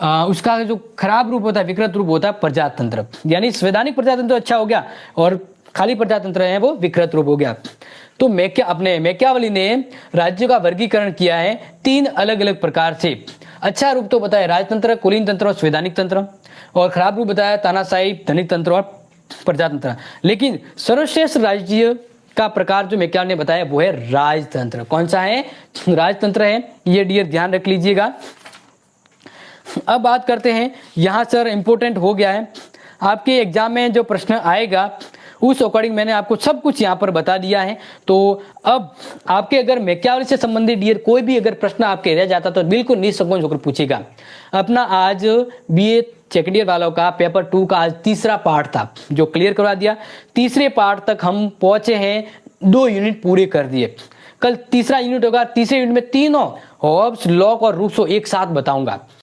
उसका जो खराब रूप होता है, विकृत रूप होता है प्रजातंत्र। यानी संवैधानिक प्रजातंत्र अच्छा हो गया और खाली प्रजातंत्र है वो विकृत रूप हो गया। तो मैकियावेली ने राज्यों का वर्गीकरण किया है 3 अलग अलग प्रकार से। अच्छा रूप तो बताया राजतंत्र, कुलीन तंत्र और संवैधानिक तंत्र, और खराब रूप बताया तानाशाही, धनिक तंत्र और प्रजातंत्र। लेकिन सर्वश्रेष्ठ राज्य का प्रकार जो मैकियावेली ने बताया वो है राजतंत्र। कौन सा है? राजतंत्र है। ये डियर ध्यान रख लीजिएगा। अब बात करते हैं, यहां सर इंपॉर्टेंट हो गया है, आपके एग्जाम में जो प्रश्न आएगा उस अकॉर्डिंग मैंने आपको सब कुछ यहाँ पर बता दिया है। तो अब आपके अगर मैकियावेली से संबंधित डियर कोई भी अगर प्रश्न आपके रह जाता तो बिल्कुल निसंकोच होकर पूछेगा। अपना आज बीए सेकंड ईयर वालों का पेपर 2 का आज तीसरा पार्ट था जो क्लियर करवा दिया। तीसरे पार्ट तक हम पहुंचे हैं, 2 यूनिट पूरे कर दिए। कल तीसरा यूनिट होगा, तीसरे यूनिट में तीनों हॉब्स, लॉक और रूसो एक साथ बताऊंगा।